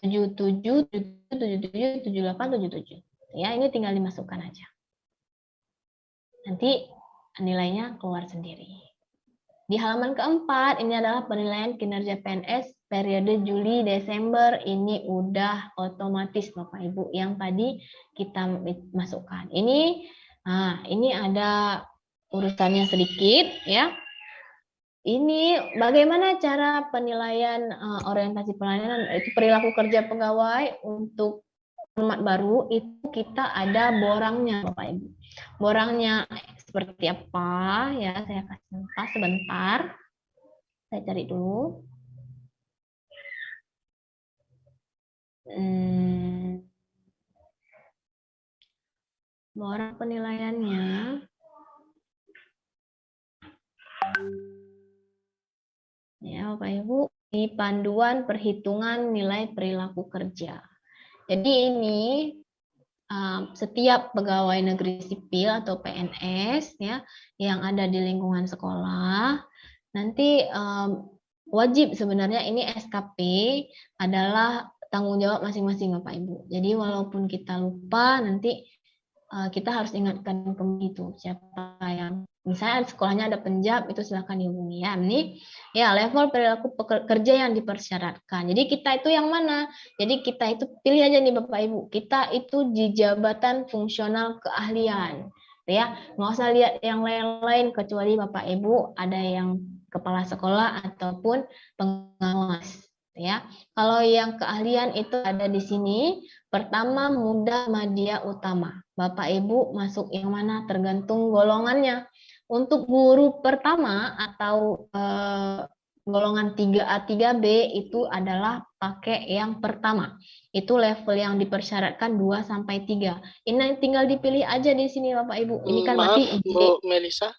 77, 77, 78, 77. Ya, ini tinggal dimasukkan aja. Nanti nilainya keluar sendiri. Di halaman keempat, ini adalah penilaian kinerja PNS periode Juli-Desember. Ini udah otomatis Bapak Ibu yang tadi kita masukkan. Ini ada urusannya sedikit ya. Ini bagaimana cara penilaian orientasi pelayanan, itu perilaku kerja pegawai untuk format baru, itu kita ada borangnya Bapak Ibu. Borangnya seperti apa ya, saya kasih pas sebentar. Saya cari dulu. Borang penilaiannya. Ya, Bapak Ibu, ini panduan perhitungan nilai perilaku kerja. Jadi ini setiap pegawai negeri sipil atau PNS ya yang ada di lingkungan sekolah nanti wajib sebenarnya ini SKP adalah tanggung jawab masing-masing Bapak Ibu. Jadi walaupun kita lupa nanti kita harus ingatkan begitu siapa yang misalnya sekolahnya ada penjab itu silakan dihubungi ya. Ini ya level perilaku kerja yang dipersyaratkan. Jadi kita itu yang mana? Jadi kita itu pilih aja nih Bapak Ibu. Kita itu di jabatan fungsional keahlian. Ya, nggak usah lihat yang lain-lain kecuali Bapak Ibu ada yang kepala sekolah ataupun pengawas. Ya, kalau yang keahlian itu ada di sini. Pertama, muda, madya, utama. Bapak Ibu masuk yang mana tergantung golongannya. Untuk guru pertama atau golongan 3A, 3B itu adalah pakai yang pertama. Itu level yang dipersyaratkan 2 sampai 3. Ini tinggal dipilih aja di sini Bapak Ibu. Ini kan Maaf, berarti Bu Melisa.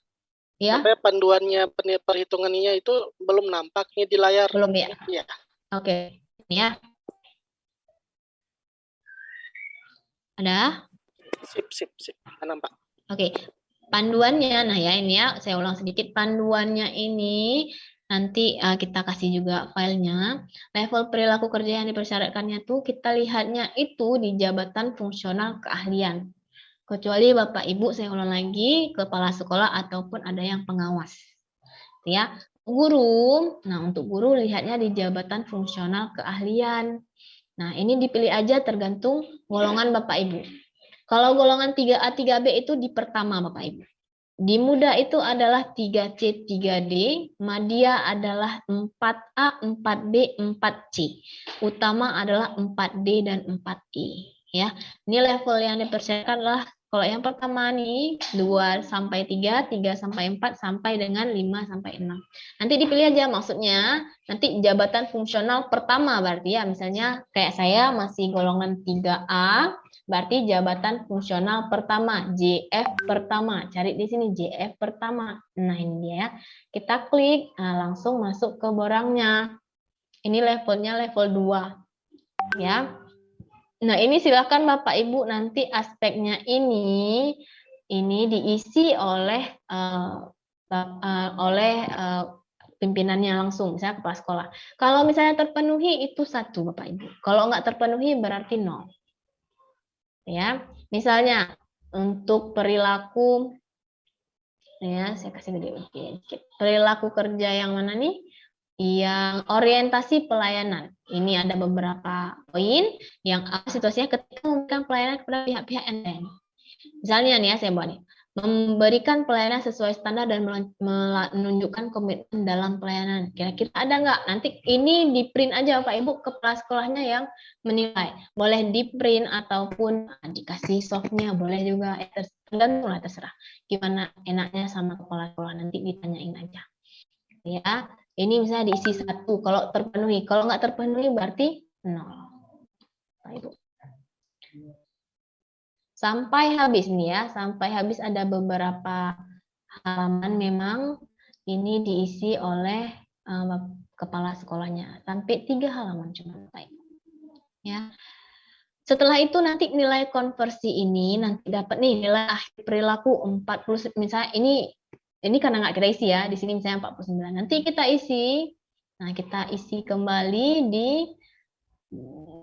Ya. Sampai panduannya perhitungannya itu belum nampaknya di layar. Belum ya? Iya. Oke. Ya. Ada? Sip. Nampak. Oke. Panduannya, nah ya ini ya, saya ulang sedikit. Panduannya ini nanti kita kasih juga filenya. Level perilaku kerja yang dipersyaratkannya tuh kita lihatnya itu di jabatan fungsional keahlian. Kecuali Bapak Ibu, saya ulang lagi, kepala sekolah ataupun ada yang pengawas. Ya, guru. Nah, untuk guru lihatnya di jabatan fungsional keahlian. Nah, ini dipilih aja tergantung golongan Bapak Ibu. Kalau golongan 3A, 3B itu di pertama Bapak Ibu. Di muda itu adalah 3C, 3D, madya adalah 4A, 4B, 4C. Utama adalah 4D dan 4E. Ya, ini level yang dipersiapkan adalah kalau yang pertama nih 2 sampai 3, 3 sampai 4 sampai dengan 5 sampai 6. Nanti dipilih aja maksudnya nanti jabatan fungsional pertama berarti ya misalnya kayak saya masih golongan 3A berarti jabatan fungsional pertama JF pertama. Cari di sini JF pertama. Nah, ini dia ya. Kita klik langsung masuk ke borangnya. Ini levelnya level 2. Ya. Nah, ini silakan Bapak Ibu nanti aspeknya ini diisi oleh pimpinannya langsung, misalnya kepala sekolah. Kalau misalnya terpenuhi itu 1 Bapak Ibu. Kalau nggak terpenuhi berarti 0. Ya, misalnya untuk perilaku, ya saya kasih gede dikit. Perilaku kerja yang mana nih? Yang orientasi pelayanan. Ini ada beberapa poin yang situasinya ketika memberikan pelayanan kepada pihak-pihak lain. Misalnya nih ya, saya bawa nih. Memberikan pelayanan sesuai standar dan menunjukkan komitmen dalam pelayanan. Kira-kira ada nggak? Nanti ini di print aja Bapak Ibu, kepala sekolahnya yang menilai. Boleh di print ataupun dikasih softnya, boleh juga. Tergantung lah, terserah. Gimana enaknya sama kepala sekolah, nanti ditanyain aja. Ya, ini misalnya diisi 1 kalau terpenuhi. Kalau nggak terpenuhi berarti 0. Bapak Ibu. Sampai habis nih ya, sampai habis ada beberapa halaman memang ini diisi oleh kepala sekolahnya. Sampai 3 halaman cuma Bapak Ibu. Ya. Setelah itu nanti nilai konversi ini nanti dapat nih nilai akhir perilaku 40, misalnya ini karena nggak kita isi ya, di sini misalnya 49. Nanti kita isi, nah kita isi kembali di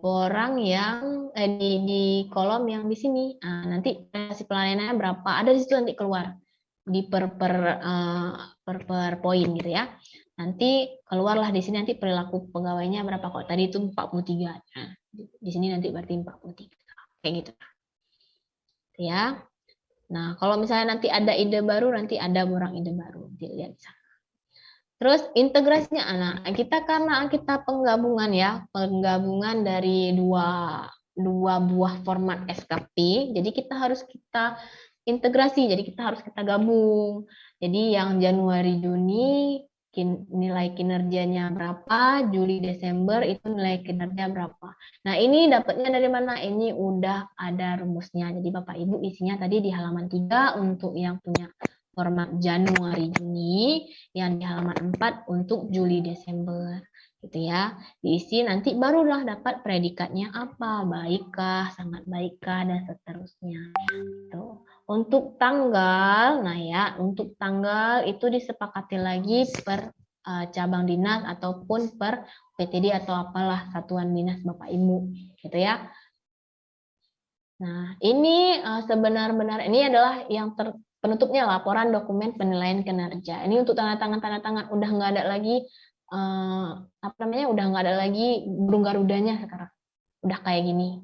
borang yang di kolom yang di sini. Nah, nanti si pelayanannya berapa? Ada di situ nanti keluar di per poin gitu ya. Nanti keluarlah di sini nanti perilaku pegawainya berapa kok. Tadi itu 43. Nah, di sini nanti berarti 43. Kayak gitu. Ya. Nah, kalau misalnya nanti ada ide baru, nanti ada borang ide baru. Dilihat di sana. Terus integrasinya, nah kita karena kita penggabungan ya, penggabungan dari dua buah format SKP, jadi kita harus integrasi, jadi kita harus gabung. Jadi yang Januari Juni nilai kinerjanya berapa, Juli Desember itu nilai kinerja berapa. Nah ini dapatnya dari mana? Ini udah ada rumusnya. Jadi Bapak Ibu isinya tadi di halaman 3 untuk yang punya format Januari Juni, yang di halaman 4 untuk Juli Desember gitu ya. Diisi nanti barulah dapat predikatnya apa, baikkah, sangat baikkah dan seterusnya. Tuh. Untuk tanggal, nah ya, untuk tanggal itu disepakati lagi per cabang dinas ataupun per PTD atau apalah satuan dinas Bapak Ibu gitu ya. Nah, ini sebenar-benar ini adalah yang penutupnya laporan dokumen penilaian kinerja. Ini untuk tanda tangan udah nggak ada lagi udah nggak ada lagi burung garudanya sekarang. Udah kayak gini.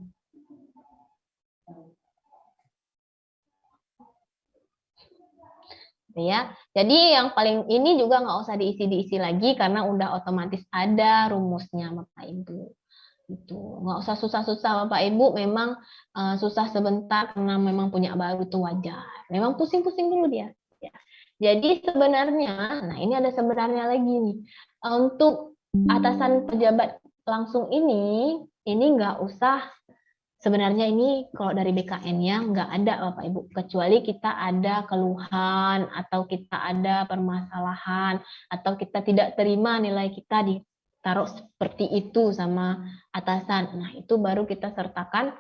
Ya, jadi yang paling ini juga nggak usah diisi lagi karena udah otomatis ada rumusnya Bapak Ibu. Itu nggak usah susah-susah Bapak Ibu, memang susah sebentar karena memang punya baru itu wajar. Memang pusing-pusing dulu dia. Ya. Jadi sebenarnya, nah ini ada sebenarnya lagi nih. Untuk atasan pejabat langsung ini nggak usah. Sebenarnya ini kalau dari BKN-nya nggak ada Bapak Ibu, kecuali kita ada keluhan atau kita ada permasalahan atau kita tidak terima nilai kita ditaruh seperti itu sama atasan. Nah itu baru kita sertakan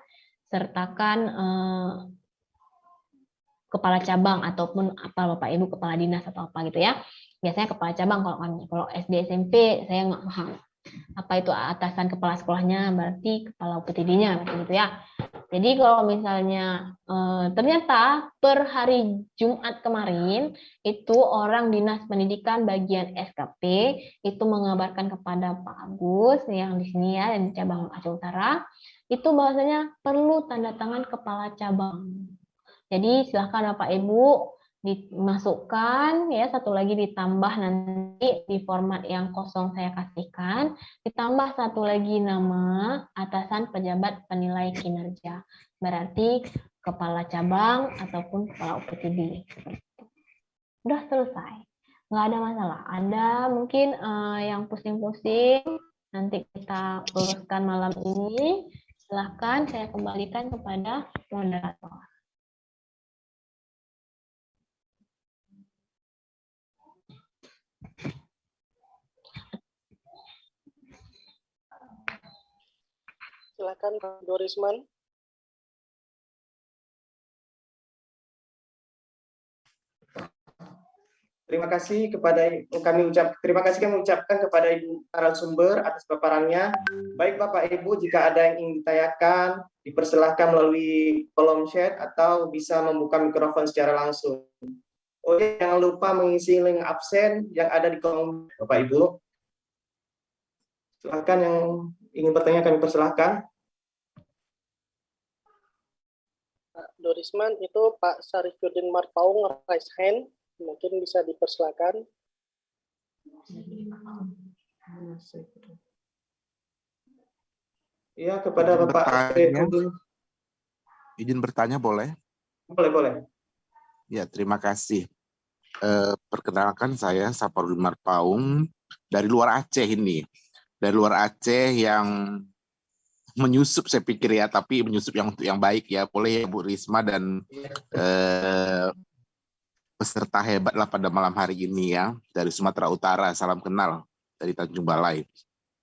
kepala cabang ataupun apa Bapak Ibu kepala dinas atau apa gitu ya. Biasanya kepala cabang kalau kami. Kalau SD SMP saya nggak paham. Apa itu atasan kepala sekolahnya berarti kepala PTD-nya gitu ya. Jadi kalau misalnya ternyata per hari Jumat kemarin itu orang Dinas Pendidikan bagian SKP itu mengabarkan kepada Pak Agus yang di sini ya, yang di cabang Aceh Utara, itu bahwasanya perlu tanda tangan kepala cabang. Jadi silahkan Bapak Ibu dimasukkan ya, satu lagi ditambah nanti di format yang kosong saya kasihkan, ditambah satu lagi nama atasan pejabat penilai kinerja, berarti kepala cabang ataupun kepala UPTD. Udah selesai, nggak ada masalah. Ada mungkin yang pusing-pusing, nanti kita luruskan malam ini. Silahkan saya kembalikan kepada moderator. Silakan Pak Dorisman. Terima kasih terima kasih kami ucapkan kepada Ibu narasumber atas paparannya. Baik Bapak Ibu, jika ada yang ingin ditanyakan, dipersilahkan melalui kolom chat atau bisa membuka mikrofon secara langsung. Oh ya, jangan lupa mengisi link absen yang ada di kolom Bapak Ibu. Silakan yang ingin bertanya, kami persilahkan. Pak Dorisman, itu Pak Sarifudin Marpaung raise hand, mungkin bisa dipersilakan. Ya, kepada Bapak Sarifudin. Izin bertanya boleh? Boleh. Ya, terima kasih. Perkenalkan saya Saparudin Marpaung dari luar Aceh ini. Dari luar Aceh yang menyusup saya pikir ya, tapi menyusup yang baik ya. Boleh ya Bu Risma dan peserta hebat lah pada malam hari ini ya, dari Sumatera Utara. Salam kenal dari Tanjung Balai.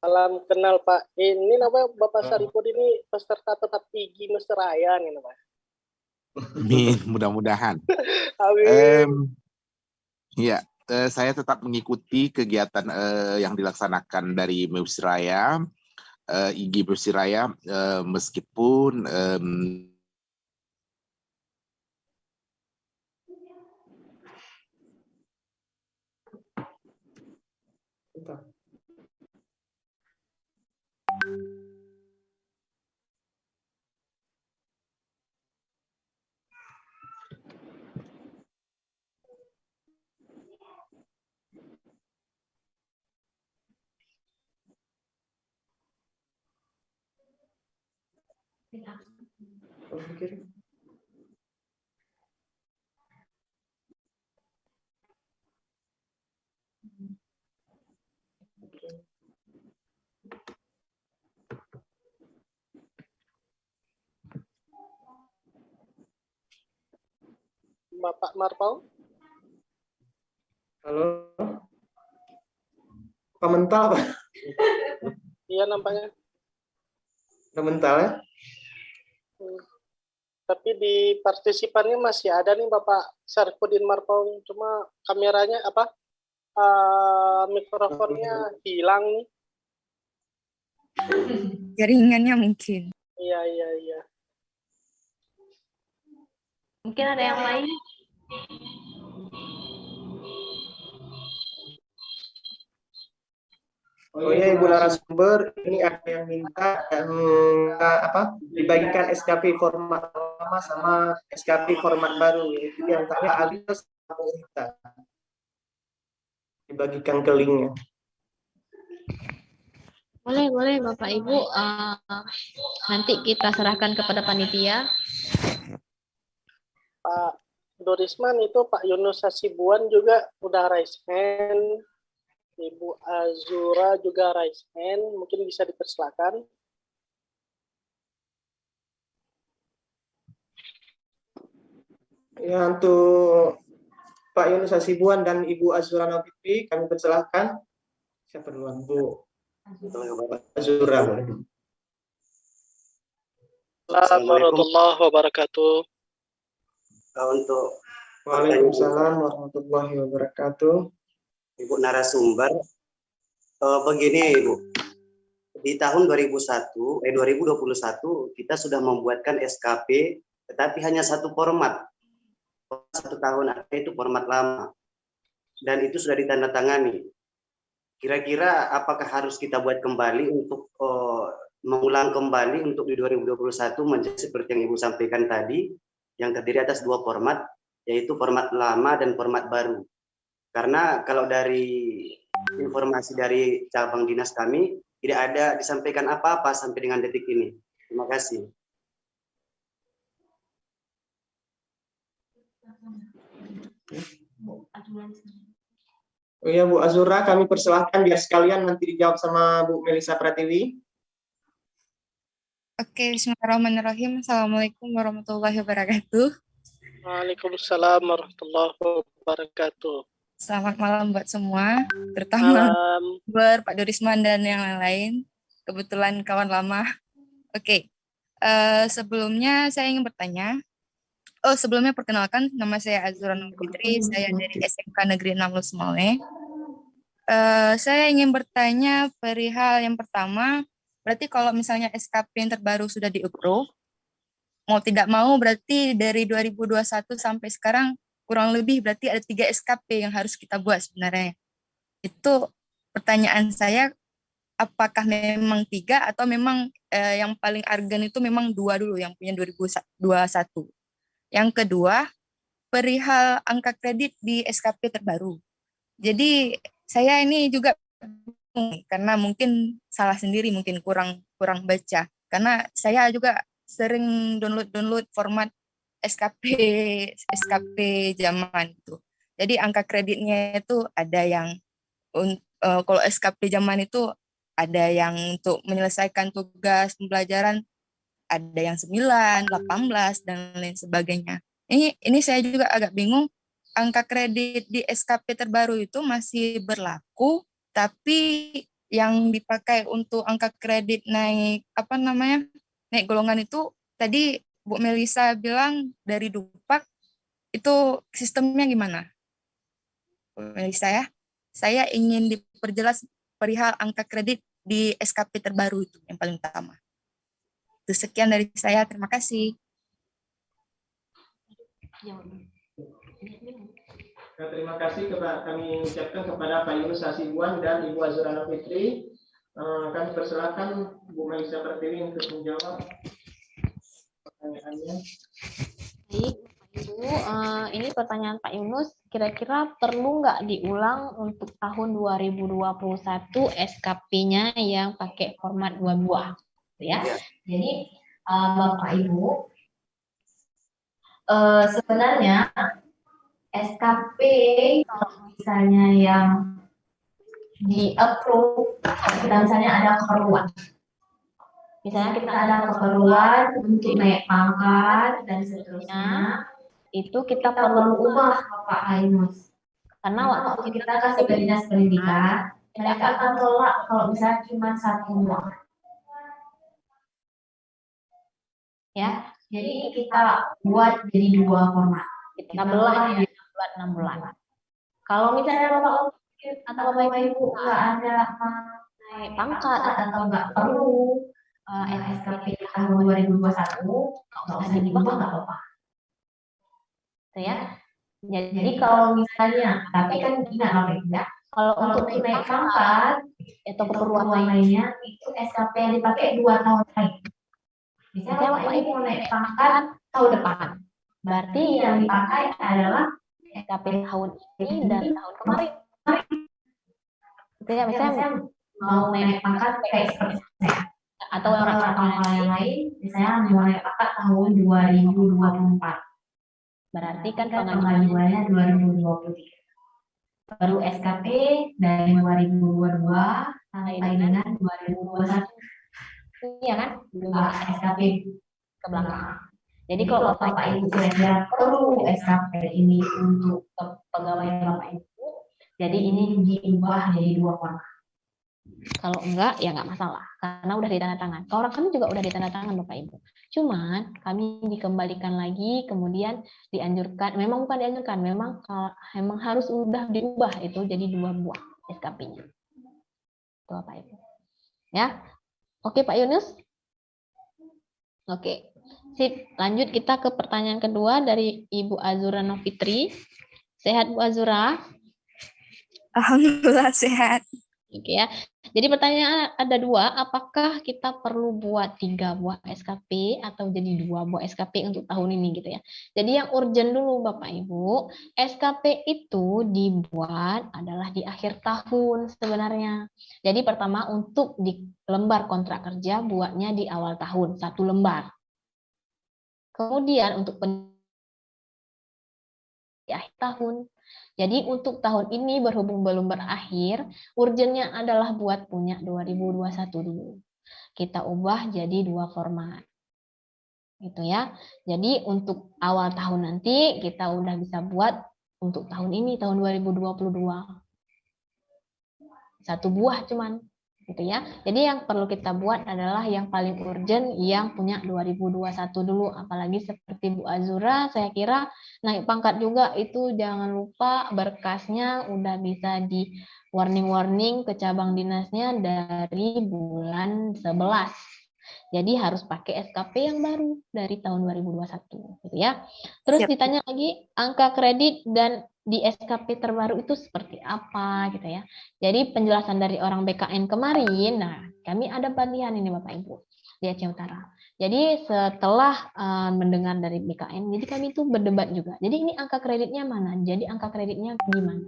Salam kenal Pak. Ini namanya Bapak Sarifudin ini peserta tetap IGI Mesraya nih Pak. Amin, mudah-mudahan. Amin. Ya, saya tetap mengikuti kegiatan yang dilaksanakan dari Mesraya, IGI Mesraya, meskipun Bapak Marpaung. Halo. Pak Mental, Pak? Iya nampaknya. Pak Mental ya? Tapi di partisipannya masih ada nih Bapak Sarifudin Marpaung, cuma kameranya mikrofonnya hilang nih. Jaringannya mungkin. Iya. Mungkin ada yang lain? Oh iya Ibu narasumber, ini ada yang minta dibagikan SKP format lama sama SKP format baru, yaitu yang tanya Agus sama Rita. Dibagikan ke linknya. Boleh Bapak Ibu, nanti kita serahkan kepada panitia. Pak Dorisman, itu Pak Yunus Hasibuan juga udah raise hand. Ibu Azura juga raise hand, mungkin bisa dipersilakan. Ya, untuk Pak Yunus Hasibuan dan Ibu Azura Nafitri, kami persilahkan. Siapa duluan, Bu? Azura. Assalamualaikum warahmatullahi wabarakatuh. Untuk Waalaikumsalam warahmatullahi wabarakatuh. Ibu narasumber, begini Ibu. di tahun 2021 kita sudah membuatkan SKP, tetapi hanya satu format. 1 tahun itu format lama. Dan itu sudah ditandatangani. Kira-kira apakah harus kita buat kembali untuk mengulang kembali untuk di 2021 menjadi seperti yang Ibu sampaikan tadi, yang terdiri atas 2 format, yaitu format lama dan format baru. Karena kalau dari informasi dari cabang dinas kami, tidak ada disampaikan apa-apa sampai dengan detik ini. Terima kasih. Oh ya Bu Azura, kami persilahkan biar sekalian nanti dijawab sama Bu Melisa Pratiwi. Oke, bismillahirrahmanirrahim. Assalamualaikum warahmatullahi wabarakatuh. Waalaikumsalam warahmatullahi wabarakatuh. Selamat malam buat semua, terutama Malam. buat Pak Dorisman dan yang lain. Kebetulan kawan lama. Oke, sebelumnya saya ingin bertanya. Sebelumnya perkenalkan, nama saya Azura Nur Fitri, saya dari SMK Negeri 6 Lusmole. Saya ingin bertanya perihal yang pertama, berarti kalau misalnya SKP yang terbaru sudah di-approve, mau tidak mau berarti dari 2021 sampai sekarang kurang lebih berarti ada 3 SKP yang harus kita buat sebenarnya. Itu pertanyaan saya, apakah memang 3 atau memang yang paling argan itu memang 2 dulu yang punya 2021. Yang kedua, perihal angka kredit di SKP terbaru. Jadi saya ini juga karena mungkin salah sendiri, mungkin kurang baca. Karena saya juga sering download format SKP zaman itu. Jadi angka kreditnya itu ada yang kalau SKP zaman itu ada yang untuk menyelesaikan tugas pembelajaran ada yang 9, 18 dan lain sebagainya. Ini saya juga agak bingung, angka kredit di SKP terbaru itu masih berlaku, tapi yang dipakai untuk angka kredit naik naik golongan itu tadi Bu Melisa bilang dari Dupak, itu sistemnya gimana? Bu Melisa ya, saya ingin diperjelas perihal angka kredit di SKP terbaru itu yang paling utama. Itu sekian dari saya, terima kasih. Nah, terima kasih kami ucapkan kepada Pak Yunus Hasibuan dan Ibu Azura Nur Fitri. Kami persilakan Bu Melisa Pratiwi untuk menjawab pertanyaannya. Baik, Ibu, ini pertanyaan Pak Yunus, kira-kira perlu nggak diulang untuk tahun 2021 SKP-nya yang pakai format 2 buah? Ya. Jadi Bapak Ibu, sebenarnya SKP kalau misalnya yang di-approve, kita misalnya ada keperluan. Misalnya kita ada keperluan untuk naik pangkat dan seterusnya, itu kita perlu ubah Bapak Ainus. Karena waktu kita kasih ke dinas pendidikan, mereka akan tolak kalau misalnya cuma 1 buah. Ya, jadi kita buat jadi 2 format. Kita belah jadi 6 bulan. Kalau misalnya Bapak atau Bapak Ibu nggak ada naik pangkat atau nggak perlu SKP tahun 2021, nggak usah diubah, nggak apa-apa. Ya. Jadi kalau misalnya, tapi kan ingat Bapak Ibu ya, kalau untuk naik pangkat atau keperluan lainnya itu SKP yang dipakai 2 tahun lagi. Misalnya Bapak Ibu mau naik pangkat tahun depan, berarti yang dipakai adalah SKP tahun ini dan tahun kemarin. Misalnya mau naik pangkat kayak seperti saya, atau orang-orang yang lain, misalnya mau naik pangkat tahun 2024. Berarti kan pengajuannya 2023. Baru SKP dari 2022 sampai dengan 2021. Iya kan? SKP ke belakang. Jadi kalau Bapak Ibu kira-kira perlu SKP ini untuk pegawai Bapak Ibu, jadi ini diubah jadi 2 format. Kalau enggak, ya enggak masalah, karena udah ditandatangan. Kalau kami juga udah ditandatangan Bapak Ibu. Cuman kami dikembalikan lagi, kemudian dianjurkan, memang bukan dianjurkan, memang harus udah diubah itu jadi 2 buah SKP-nya. Itu Bapak Ibu. Ya. Oke, Pak Yunus? Oke. Sip, lanjut kita ke pertanyaan kedua dari Ibu Azura Novitri. Sehat Bu Azura? Alhamdulillah sehat. Oke ya. Jadi pertanyaan ada dua, apakah kita perlu buat 3 buah SKP atau jadi 2 buah SKP untuk tahun ini gitu ya. Jadi yang urgent dulu Bapak Ibu, SKP itu dibuat adalah di akhir tahun sebenarnya. Jadi pertama untuk di lembar kontrak kerja buatnya di awal tahun, 1 lembar. Kemudian untuk di akhir tahun. Jadi untuk tahun ini berhubung belum berakhir, urgentnya adalah buat punya 2021 dulu. Kita ubah jadi 2 format. Gitu ya. Jadi untuk awal tahun nanti kita udah bisa buat untuk tahun ini, tahun 2022. 1 buah cuman. Gitu ya. Jadi yang perlu kita buat adalah yang paling urgent yang punya 2021 dulu, apalagi seperti Bu Azura saya kira naik pangkat juga itu jangan lupa berkasnya udah bisa di warning-warning ke cabang dinasnya dari bulan 11. Jadi harus pakai SKP yang baru dari tahun 2021 gitu ya. Terus Siap. ditanya lagi angka kredit dan di SKP terbaru itu seperti apa gitu ya. Jadi penjelasan dari orang BKN kemarin, nah kami ada pelatihan ini Bapak Ibu di Aceh Utara. Jadi setelah mendengar dari BKN, jadi kami itu berdebat juga. Jadi ini angka kreditnya mana? Jadi angka kreditnya gimana?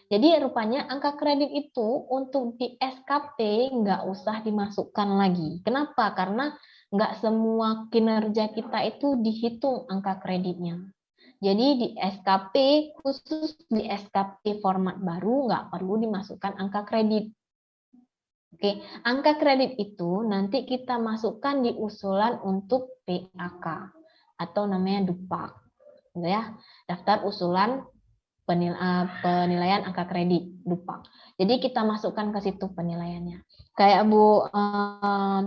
Jadi rupanya angka kredit itu untuk di SKP nggak usah dimasukkan lagi. Kenapa? Karena nggak semua kinerja kita itu dihitung angka kreditnya. Jadi di SKP, khusus di SKP format baru, nggak perlu dimasukkan angka kredit. Oke, angka kredit itu nanti kita masukkan di usulan untuk PAK atau namanya DUPAK, gitu ya. Daftar usulan penilaian angka kredit DUPAK. Jadi kita masukkan ke situ penilaiannya. Kayak Bu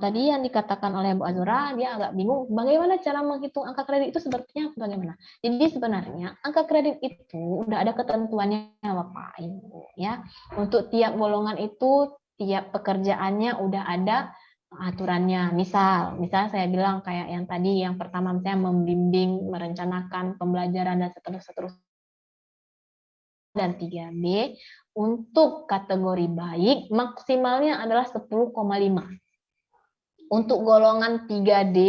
tadi yang dikatakan oleh Bu Azura, dia agak bingung bagaimana cara menghitung angka kredit itu sebenarnya bagaimana. Jadi sebenarnya angka kredit itu udah ada ketentuannya Bapak Ibu ya. Untuk tiap golongan itu tiap pekerjaannya udah ada aturannya. Misal saya bilang kayak yang tadi yang pertama misalnya membimbing, merencanakan pembelajaran dan seterusnya. Dan 3B untuk kategori baik maksimalnya adalah 10,5. Untuk golongan 3D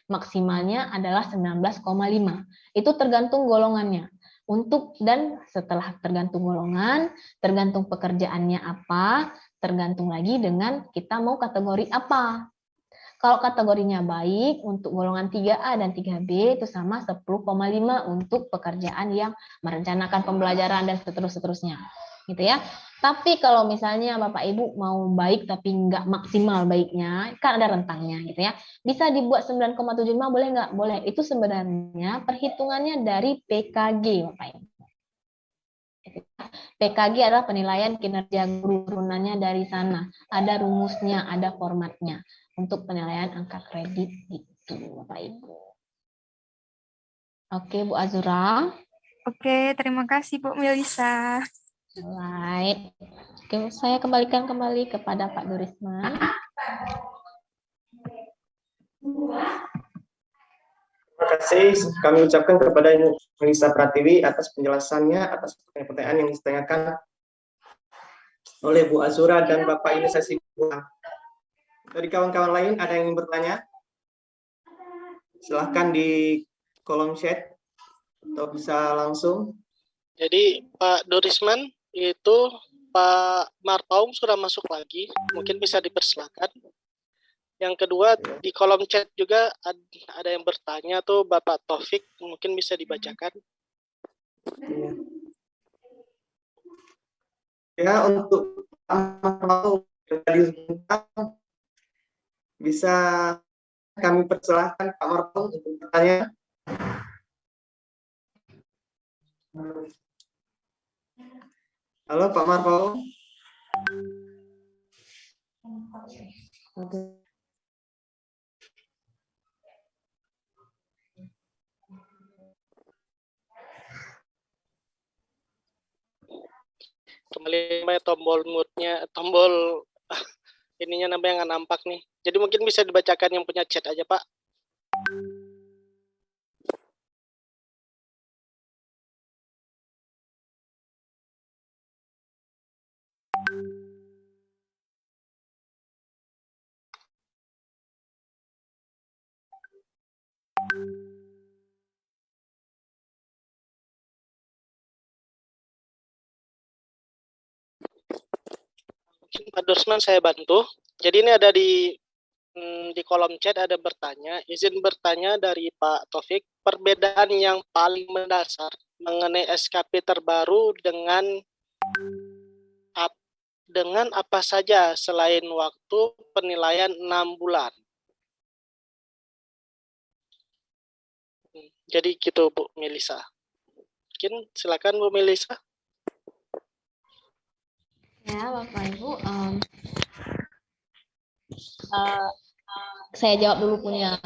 maksimalnya adalah 19,5. Itu tergantung golongannya. Dan setelah tergantung golongan, tergantung pekerjaannya apa, tergantung lagi dengan kita mau kategori apa. Kalau kategorinya baik untuk golongan 3A dan 3B itu sama 10,5 untuk pekerjaan yang merencanakan pembelajaran dan seterusnya. Gitu ya. Tapi kalau misalnya Bapak Ibu mau baik tapi nggak maksimal baiknya, kan ada rentangnya gitu ya. Bisa dibuat 9,75 boleh nggak? Boleh. Itu sebenarnya perhitungannya dari PKG Bapak Ibu. PKG adalah penilaian kinerja guru, turunannya dari sana. Ada rumusnya, ada formatnya untuk penilaian angka kredit itu, Bapak Ibu. Oke, Bu Azura. Oke, terima kasih Bu Melisa. Baik. Oke, saya kembalikan kembali kepada Pak Dorisman. Terima kasih kami ucapkan kepada Ibu Melisa Pratiwi atas penjelasannya, atas pertanyaan yang ditanyakan oleh Bu Azura dan Bapak Yunus Hasibuan. Dari kawan-kawan lain ada yang ingin bertanya? Silahkan di kolom chat atau bisa langsung. Jadi Pak Dorisman itu Pak Marpaung sudah masuk lagi, mungkin bisa dipersilakan. Yang kedua di kolom chat juga ada yang bertanya tuh Bapak Taufik, mungkin bisa dibacakan. Ya, untuk bisa kami persilahkan Pak Marpaung untuk bertanya. Halo Pak Marpaung. Kembali tombol mute-nya, tombol ininya namanya nggak nampak nih. Jadi mungkin bisa dibacakan yang punya chat aja, Pak. Mungkin Pak Dorsman saya bantu. Jadi ini ada di kolom chat ada bertanya, izin bertanya dari Pak Taufik, perbedaan yang paling mendasar mengenai SKP terbaru dengan apa saja selain waktu penilaian 6 bulan. Jadi gitu Bu Melisa. Mungkin silakan Bu Melisa. Ya, Bapak Ibu, saya jawab dulu punya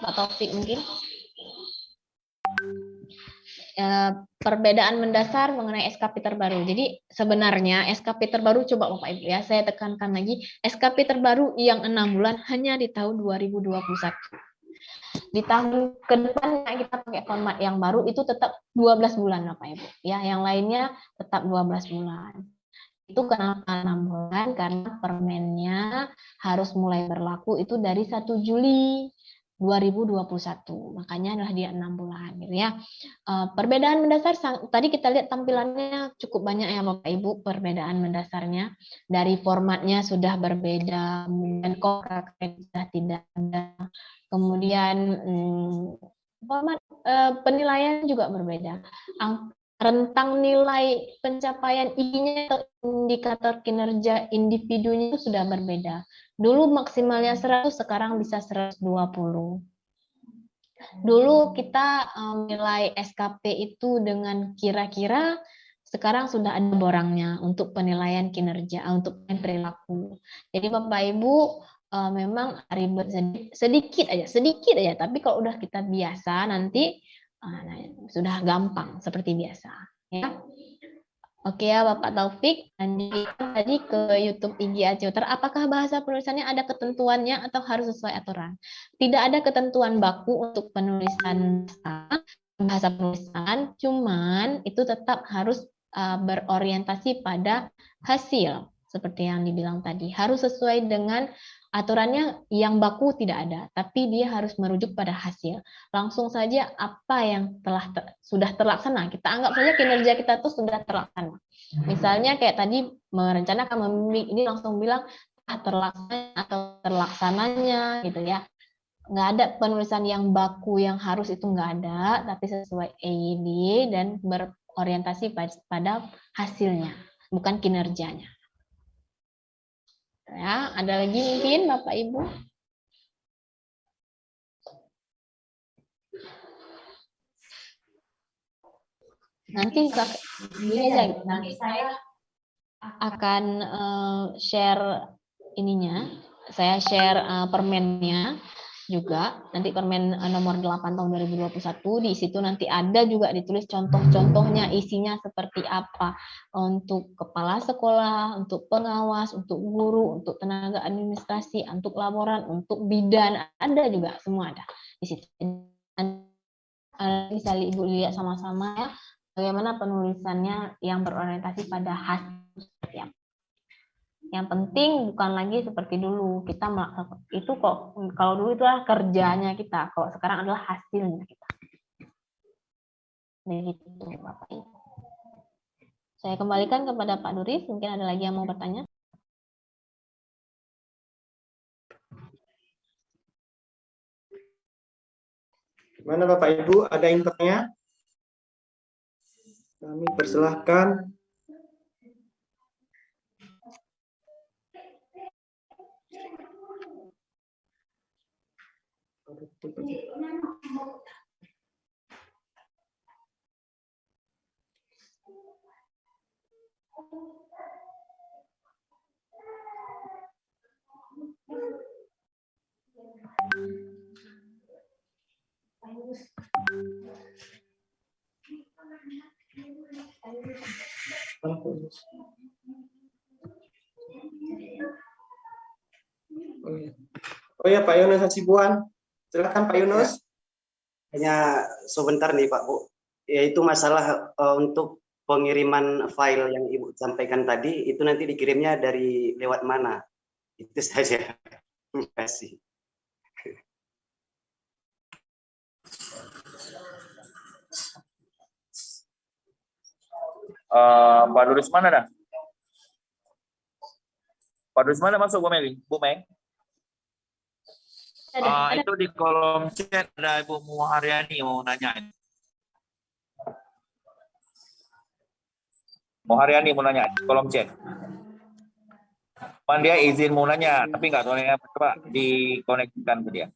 Pak Taufik mungkin. Perbedaan mendasar mengenai SKP terbaru. Jadi sebenarnya SKP terbaru, coba Bapak Ibu ya, saya tekankan lagi, SKP terbaru yang 6 bulan hanya di tahun 2021. Di tahun ke depan kita pakai format yang baru itu tetap 12 bulan Bapak Ibu. Ya, yang lainnya tetap 12 bulan. Itu kenapa 6 bulan? Karena permennya harus mulai berlaku itu dari 1 Juli 2021. Makanya adalah dia 6 bulan gitu ya. Perbedaan mendasar tadi kita lihat tampilannya cukup banyak ya Bapak Ibu, perbedaan mendasarnya. Dari formatnya sudah berbeda, kemudian korak sudah tidak ada. Kemudian format penilaian juga berbeda. Rentang nilai pencapaian I-nya atau indikator kinerja individunya itu sudah berbeda. Dulu maksimalnya 100, sekarang bisa 120. Dulu kita nilai SKP itu dengan kira-kira, sekarang sudah ada borangnya untuk penilaian kinerja, untuk perilaku. Jadi Bapak Ibu memang ribet sedikit aja, tapi kalau udah kita biasa nanti sudah gampang seperti biasa ya. Oke ya Bapak Taufik, lanjutkan tadi ke YouTube IG Aceh Utara. Apakah bahasa penulisannya ada ketentuannya atau harus sesuai aturan? Tidak ada ketentuan baku untuk penulisan bahasa penulisan, cuman itu tetap harus berorientasi pada hasil seperti yang dibilang tadi. Harus sesuai dengan aturannya, yang baku tidak ada, tapi dia harus merujuk pada hasil. Langsung saja apa yang sudah terlaksana, kita anggap saja kinerja kita tuh sudah terlaksana. Misalnya kayak tadi merencanakan membimbing, ini langsung bilang terlaksana atau terlaksananya gitu ya. Nggak ada penulisan yang baku yang harus, itu nggak ada, tapi sesuai EYD dan berorientasi pada hasilnya, bukan kinerjanya. Ya, ada lagi mungkin Bapak Ibu? Nanti ini aja, nanti saya akan share ininya, saya share permennya juga, nanti permen nomor 8 tahun 2021, di situ nanti ada juga ditulis contoh-contohnya, isinya seperti apa, untuk kepala sekolah, untuk pengawas, untuk guru, untuk tenaga administrasi, untuk laporan, untuk bidan, ada juga, semua ada di situ. Bisa Ibu lihat sama-sama ya, bagaimana penulisannya yang berorientasi pada hasil. Yang penting bukan lagi seperti dulu kita melakukan itu, kok kalau dulu itu adalah kerjanya kita, kalau sekarang adalah hasilnya kita. Begitu Bapak Ibu. Saya kembalikan kepada Pak Duris, mungkin ada lagi yang mau bertanya. Mana Bapak Ibu, ada yang bertanya? Kami persilahkan. Oh ya, Pak Yunus Hasibuan. Silakan Pak Yunus. Hanya sebentar nih Pak Bu, yaitu masalah untuk pengiriman file yang Ibu sampaikan tadi, itu nanti dikirimnya dari lewat mana? Itu saja. Terima kasih. Pak Duris mana dah? Pak Duris mana masuk Bu Meli? Bu Meng? Itu di kolom chat ada Ibu Muharyani mau nanya. Muharyani mau nanya di kolom chat. Pan dia izin mau nanya, tapi nggak tahu ya, coba dikoneksikan ke dia.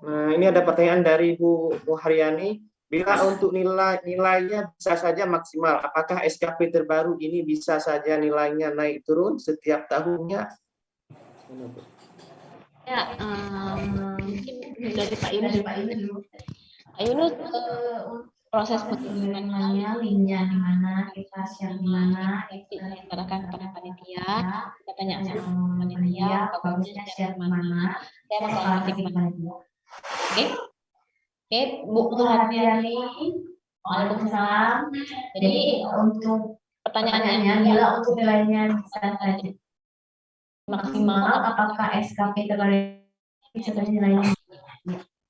Nah, ini ada pertanyaan dari Bu Muharyani. Bila untuk nilainya bisa saja maksimal, apakah SKP terbaru ini bisa saja nilainya naik turun setiap tahunnya? Ya, mungkin dari Pak Yunus. Pak Yunus, proses pengirimannya, linknya di mana, kita share di mana, nanti saya serahkan kepada panitia, kita tanya sama panitia, bagusnya share di mana, saya bakal kasih ke panitia. Oke, Bu Muharyani, Waalaikumsalam. Jadi untuk pertanyaannya, bila untuk nilainya bisa saja maksimal, apakah SKP terbaru bisa saja nilainya?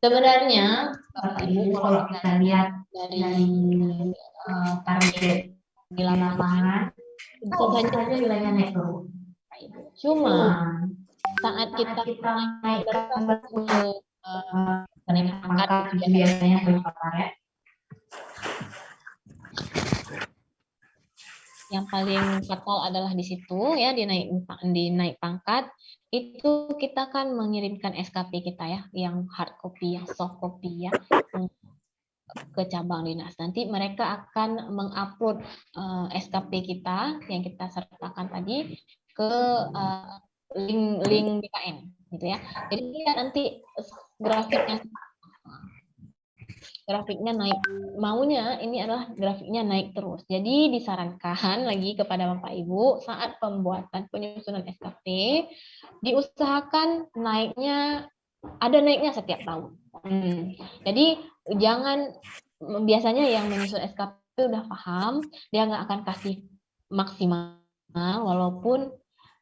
Sebenarnya, Bapak Ibu, kalau kita lihat dari target di lapangan, bisa saja nilainya naik turun. Cuma saat kita naik untuk naik pangkat biasanya berapa yang paling fatal adalah di situ ya, di naik pangkat itu kita kan mengirimkan SKP kita ya, yang hard copy, yang soft copy ya, ke cabang dinas. Nanti mereka akan mengupload SKP kita yang kita sertakan tadi ke link BKN gitu ya. Jadi nanti grafiknya naik, maunya ini adalah grafiknya naik terus. Jadi disarankan lagi kepada Bapak Ibu saat pembuatan penyusunan SKP diusahakan ada naiknya setiap tahun. Jadi jangan, biasanya yang menyusun SKP udah paham, dia nggak akan kasih maksimal walaupun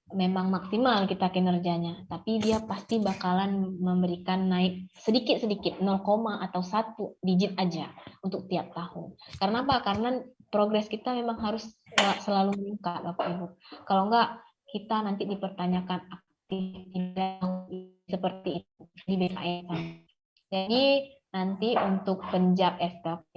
memang maksimal kita kinerjanya, tapi dia pasti bakalan memberikan naik sedikit-sedikit 0, atau 1 digit aja untuk tiap tahun. Karena apa? Karena progres kita memang harus selalu meningkat, Bapak Ibu. Kalau enggak, kita nanti dipertanyakan aktivitas seperti itu di BKN. Jadi nanti untuk penjab SKP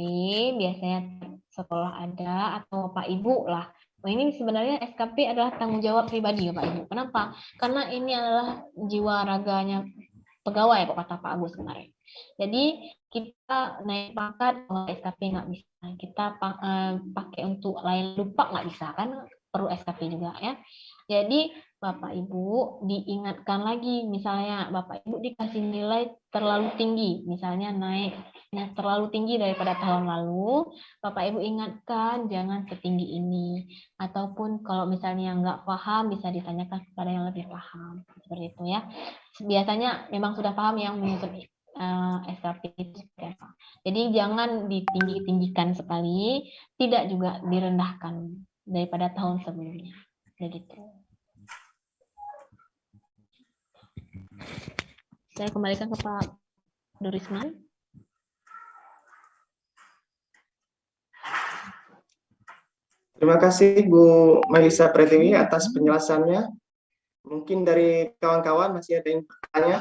biasanya sekolah ada atau Bapak Ibu lah. Nah, ini sebenarnya SKP adalah tanggung jawab pribadi ya Pak Ibu. Kenapa? Karena ini adalah jiwa raganya pegawai, kata Pak Agus kemarin. Jadi kita naik pangkat, SKP nggak bisa. Kita pakai untuk lain lupa nggak bisa, kan perlu SKP juga ya. Jadi Bapak Ibu diingatkan lagi, misalnya Bapak Ibu dikasih nilai terlalu tinggi, misalnya naiknya terlalu tinggi daripada tahun lalu, Bapak Ibu ingatkan jangan setinggi ini. Ataupun kalau misalnya nggak paham bisa ditanyakan kepada yang lebih paham, seperti itu ya. Biasanya memang sudah paham yang menyusun SKP itu seperti apa. Jadi jangan ditinggi-tinggikan sekali, tidak juga direndahkan daripada tahun sebelumnya. Begitu. Saya kembalikan ke Pak Dorisman. Terima kasih Bu Melisa Pretiwi atas penjelasannya. Mungkin dari kawan-kawan masih ada yang bertanya?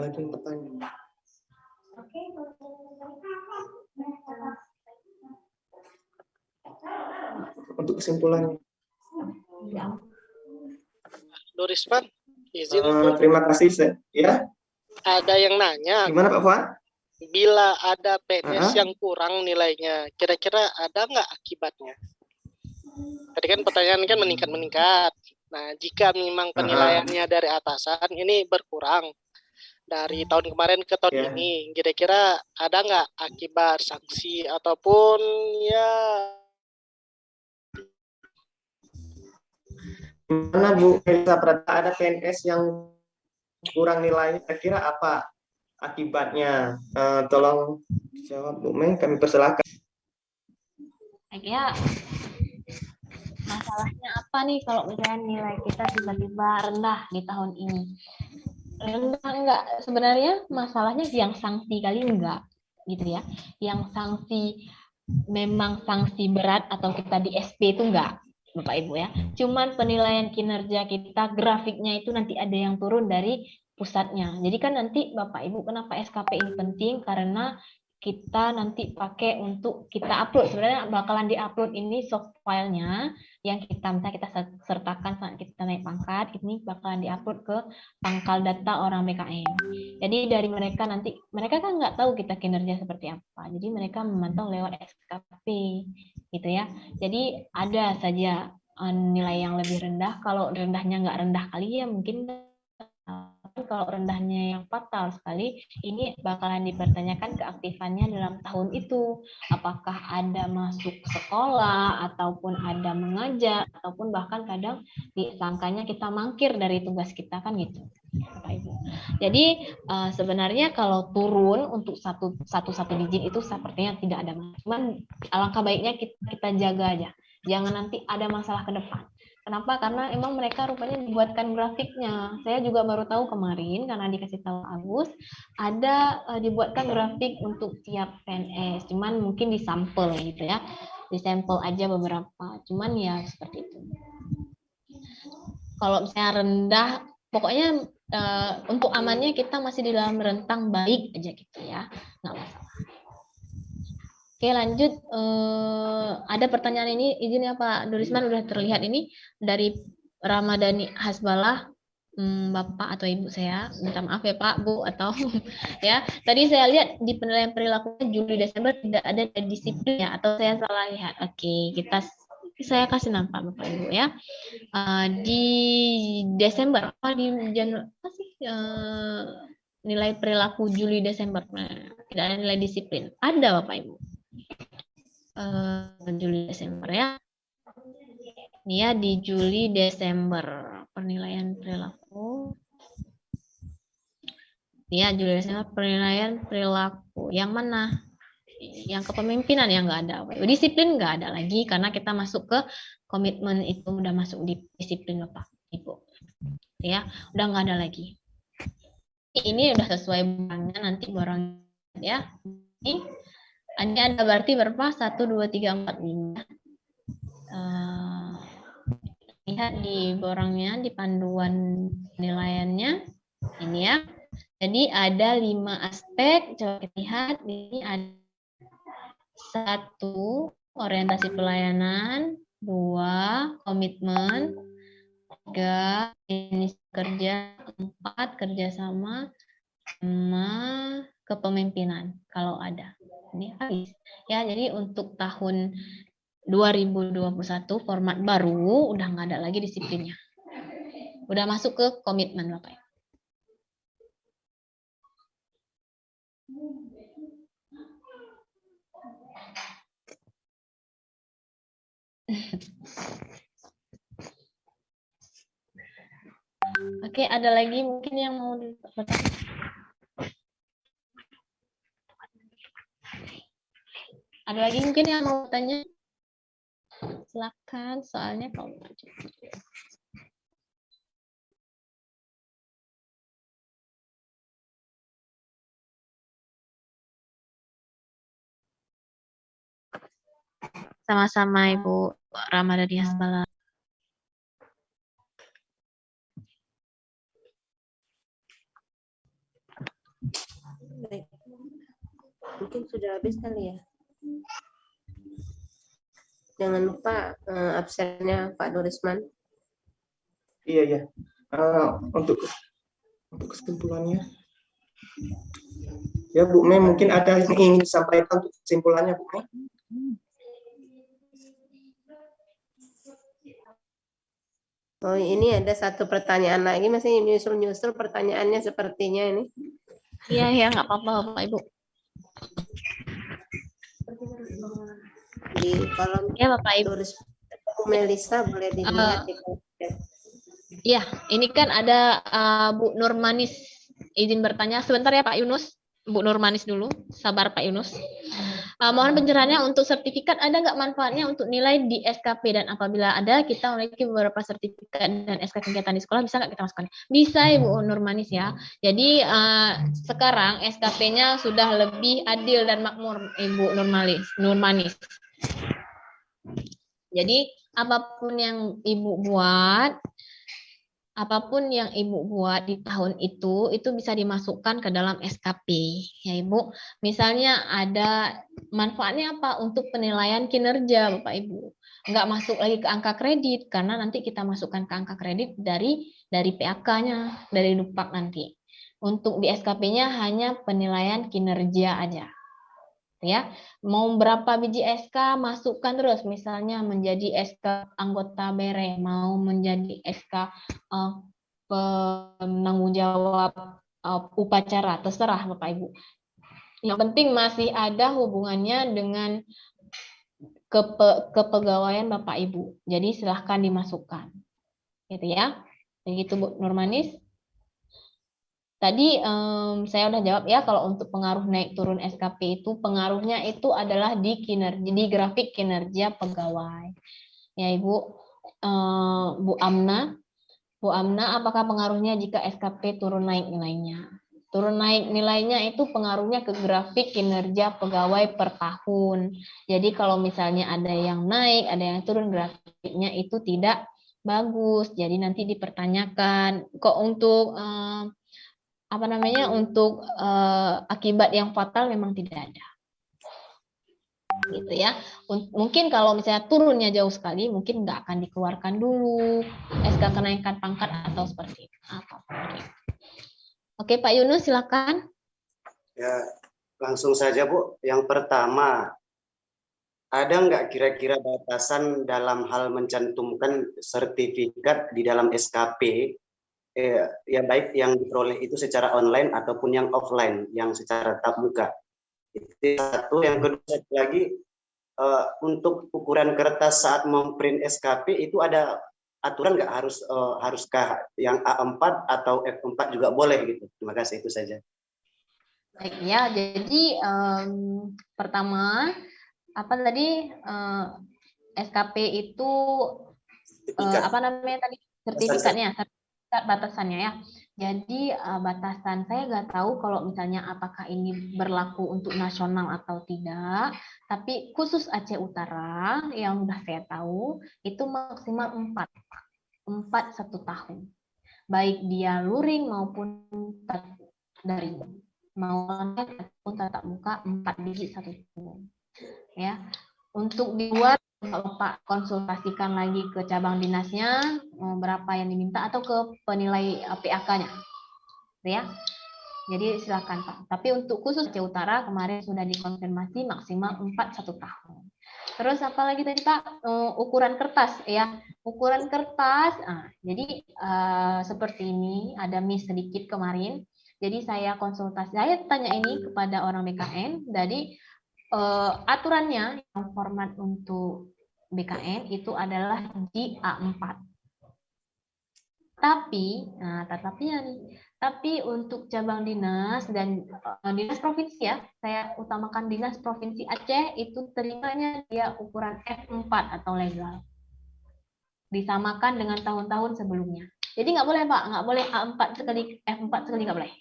lagi yang bertanya. Untuk kesimpulannya. Dorisman, izin. Terima kasih, ya. Ada yang nanya. Gimana Pak Fuad? Bila ada PNS yang kurang nilainya, kira-kira ada nggak akibatnya? Tadi kan pertanyaan kan meningkat. Nah, jika memang penilaiannya dari atasan ini berkurang dari tahun kemarin ke tahun ini, kira-kira ada nggak akibat sanksi ataupun ya? Gimana Bu Melisa Prata, ada PNS yang kurang nilainya, kira-kira apa akibatnya? Tolong jawab Bu Meng, kami persilakan. Ya, masalahnya apa nih kalau misalnya nilai kita tiba-tiba rendah di tahun ini? Rendah enggak, sebenarnya masalahnya yang sanksi kali enggak gitu ya. Yang sanksi memang sanksi berat atau kita di SP itu enggak, Bapak Ibu ya. Cuman penilaian kinerja kita, grafiknya itu nanti ada yang turun dari pusatnya. Jadi kan nanti Bapak Ibu, kenapa SKP ini penting? Karena kita nanti pakai untuk kita upload. Sebenarnya bakalan diupload ini soft filenya yang misalnya kita sertakan saat kita naik pangkat, ini bakalan diupload ke pangkal data orang BKM. Jadi dari mereka nanti, mereka kan nggak tahu kita kinerja seperti apa. Jadi mereka memantau lewat SKP gitu ya. Jadi ada saja nilai yang lebih rendah. Kalau rendahnya nggak rendah kali ya mungkin, kalau rendahnya yang fatal sekali, ini bakalan dipertanyakan keaktifannya dalam tahun itu. Apakah ada masuk sekolah, ataupun ada mengajar, ataupun bahkan kadang disangkanya kita mangkir dari tugas kita kan gitu. Jadi sebenarnya kalau turun untuk satu digit itu sepertinya tidak ada masalah. Cuman alangkah baiknya kita jaga aja. Jangan nanti ada masalah ke depan. Kenapa? Karena emang mereka rupanya dibuatkan grafiknya. Saya juga baru tahu kemarin karena dikasih tahu Agus, ada dibuatkan grafik untuk tiap PNS. Cuman mungkin disampel gitu ya. Disampel aja beberapa. Cuman ya seperti itu. Kalau misalnya rendah, pokoknya untuk amannya kita masih di dalam rentang baik aja gitu ya. Nggak masalah. Oke, lanjut. Ada pertanyaan ini, izin ya Pak Dorisman, udah terlihat ini dari Ramadhani Hasbalah, Bapak atau Ibu saya, minta maaf ya Pak, Bu, atau ya. Tadi saya lihat di penilaian perilaku Juli Desember tidak ada disiplin ya, atau saya salah lihat. Oke, saya kasih nampak Bapak Ibu ya. Di Desember, di Januari, apa sih nilai perilaku Juli Desember? Tidak ada nilai disiplin. Ada Bapak Ibu. Juli Desember ya. Ini ya di Juli Desember penilaian perilaku. Ya Juli Desember penilaian perilaku. Yang mana? Yang kepemimpinan yang nggak ada. Disiplin nggak ada lagi karena kita masuk ke komitmen itu, udah masuk di disiplin Bapak Ibu. Ya, udah nggak ada lagi. Ini udah sesuai barangnya nanti barang ya. Ini ada berarti berapa? 1, 2, 3, 4, 5. Lihat di borangnya, di panduan penilaiannya. Ini ya. Jadi ada 5 aspek. Coba kita lihat. Ini ada 1, orientasi pelayanan. 2, komitmen. 3, jenis kerja. 4, kerjasama. 5, kepemimpinan. Kalau ada. Ini habis ya. Jadi untuk tahun 2021 format baru udah nggak ada lagi disiplinnya, udah masuk ke komitmen Bapak. Oke, ada lagi mungkin yang mau dipertanyakan? Ada lagi mungkin yang mau tanya? Silakan, soalnya kalau sama-sama Ibu Ramadhani Hasbalah. Mungkin sudah habis kali ya. Jangan lupa absennya Pak Dorisman. Iya ya. Untuk kesimpulannya, ya Bu Mei, mungkin ada yang ingin disampaikan untuk kesimpulannya, Bu Mei. Oh, ini ada satu pertanyaan lagi, masih nyusul-nyusul pertanyaannya sepertinya ini. Iya, ya, nggak apa-apa, Bapak Ibu. Di kolom Ya, Bapak Ibu. tulis Bu Melisa boleh dilihat di kolom chat. Ya, ini kan ada Bu Nurmanis izin bertanya. Sebentar ya Pak Yunus. Bu Nurmanis dulu. Sabar Pak Yunus. Mohon pencerahannya untuk sertifikat, ada nggak manfaatnya untuk nilai di SKP, dan apabila ada, kita memiliki beberapa sertifikat dan SK kegiatan di sekolah, bisa nggak kita masukkan? Bisa Ibu Nurmanis ya. Jadi sekarang SKP-nya sudah lebih adil dan makmur Ibu Nurmanis. Jadi apapun yang Ibu buat di tahun itu bisa dimasukkan ke dalam SKP, ya Ibu. Misalnya ada manfaatnya apa untuk penilaian kinerja, Bapak Ibu. Nggak masuk lagi ke angka kredit, karena nanti kita masukkan ke angka kredit dari PAK-nya, dari Dupak nanti. Untuk di SKP-nya hanya penilaian kinerja aja. Ya, mau berapa biji SK masukkan terus, misalnya menjadi SK anggota BERE, mau menjadi SK penanggung jawab upacara, terserah Bapak Ibu. Yang penting masih ada hubungannya dengan kepegawaian Bapak Ibu. Jadi silahkan dimasukkan, gitu ya. Begitu Bu Nurmanis. Tadi saya udah jawab ya, kalau untuk pengaruh naik turun SKP itu pengaruhnya itu adalah di grafik kinerja pegawai. Ya Ibu, Bu Amna, apakah pengaruhnya jika SKP turun naik nilainya? Turun naik nilainya itu pengaruhnya ke grafik kinerja pegawai per tahun. Jadi kalau misalnya ada yang naik, ada yang turun, grafiknya itu tidak bagus. Jadi nanti dipertanyakan, kok untuk untuk akibat yang fatal memang tidak ada, gitu ya. Mungkin kalau misalnya turunnya jauh sekali, mungkin nggak akan dikeluarkan dulu SK kenaikan pangkat atau seperti itu. Oke Pak Yunus, silakan. Ya, langsung saja Bu. Yang pertama, ada nggak kira-kira batasan dalam hal mencantumkan sertifikat di dalam SKP? Ya baik yang diperoleh itu secara online ataupun yang offline, yang secara tatap muka. Itu satu. Yang kedua satu lagi, untuk ukuran kertas saat memprint SKP itu ada aturan nggak, haruskah yang A4 atau F4 juga boleh gitu? Terima kasih, itu saja. Baik ya, jadi pertama apa tadi SKP itu sertifikatnya, batasannya ya. Jadi batasan saya nggak tahu kalau misalnya apakah ini berlaku untuk nasional atau tidak, tapi khusus Aceh Utara yang udah saya tahu itu maksimal 4 1 tahun. Baik dia luring maupun daring. Mau online ataupun tatap muka 4 biji 1 tahun. Ya. Untuk di luar Bapak konsultasikan lagi ke cabang dinasnya berapa yang diminta atau ke penilai PAK-nya, ya. Jadi silakan Pak. Tapi untuk khusus Aceh Utara kemarin sudah dikonfirmasi maksimal 4 1 tahun. Terus apa lagi tadi Pak? Ukuran kertas ya. Ukuran kertas. Jadi seperti ini, ada miss sedikit kemarin. Jadi saya tanya ini kepada orang BKN. Jadi aturannya yang format untuk BKN itu adalah di A4. Tapi untuk cabang dinas dan dinas provinsi ya, saya utamakan dinas provinsi Aceh itu terimanya dia ukuran F4 atau legal. Disamakan dengan tahun-tahun sebelumnya. Jadi nggak boleh Pak, nggak boleh A4 sekali, F4 sekali nggak boleh.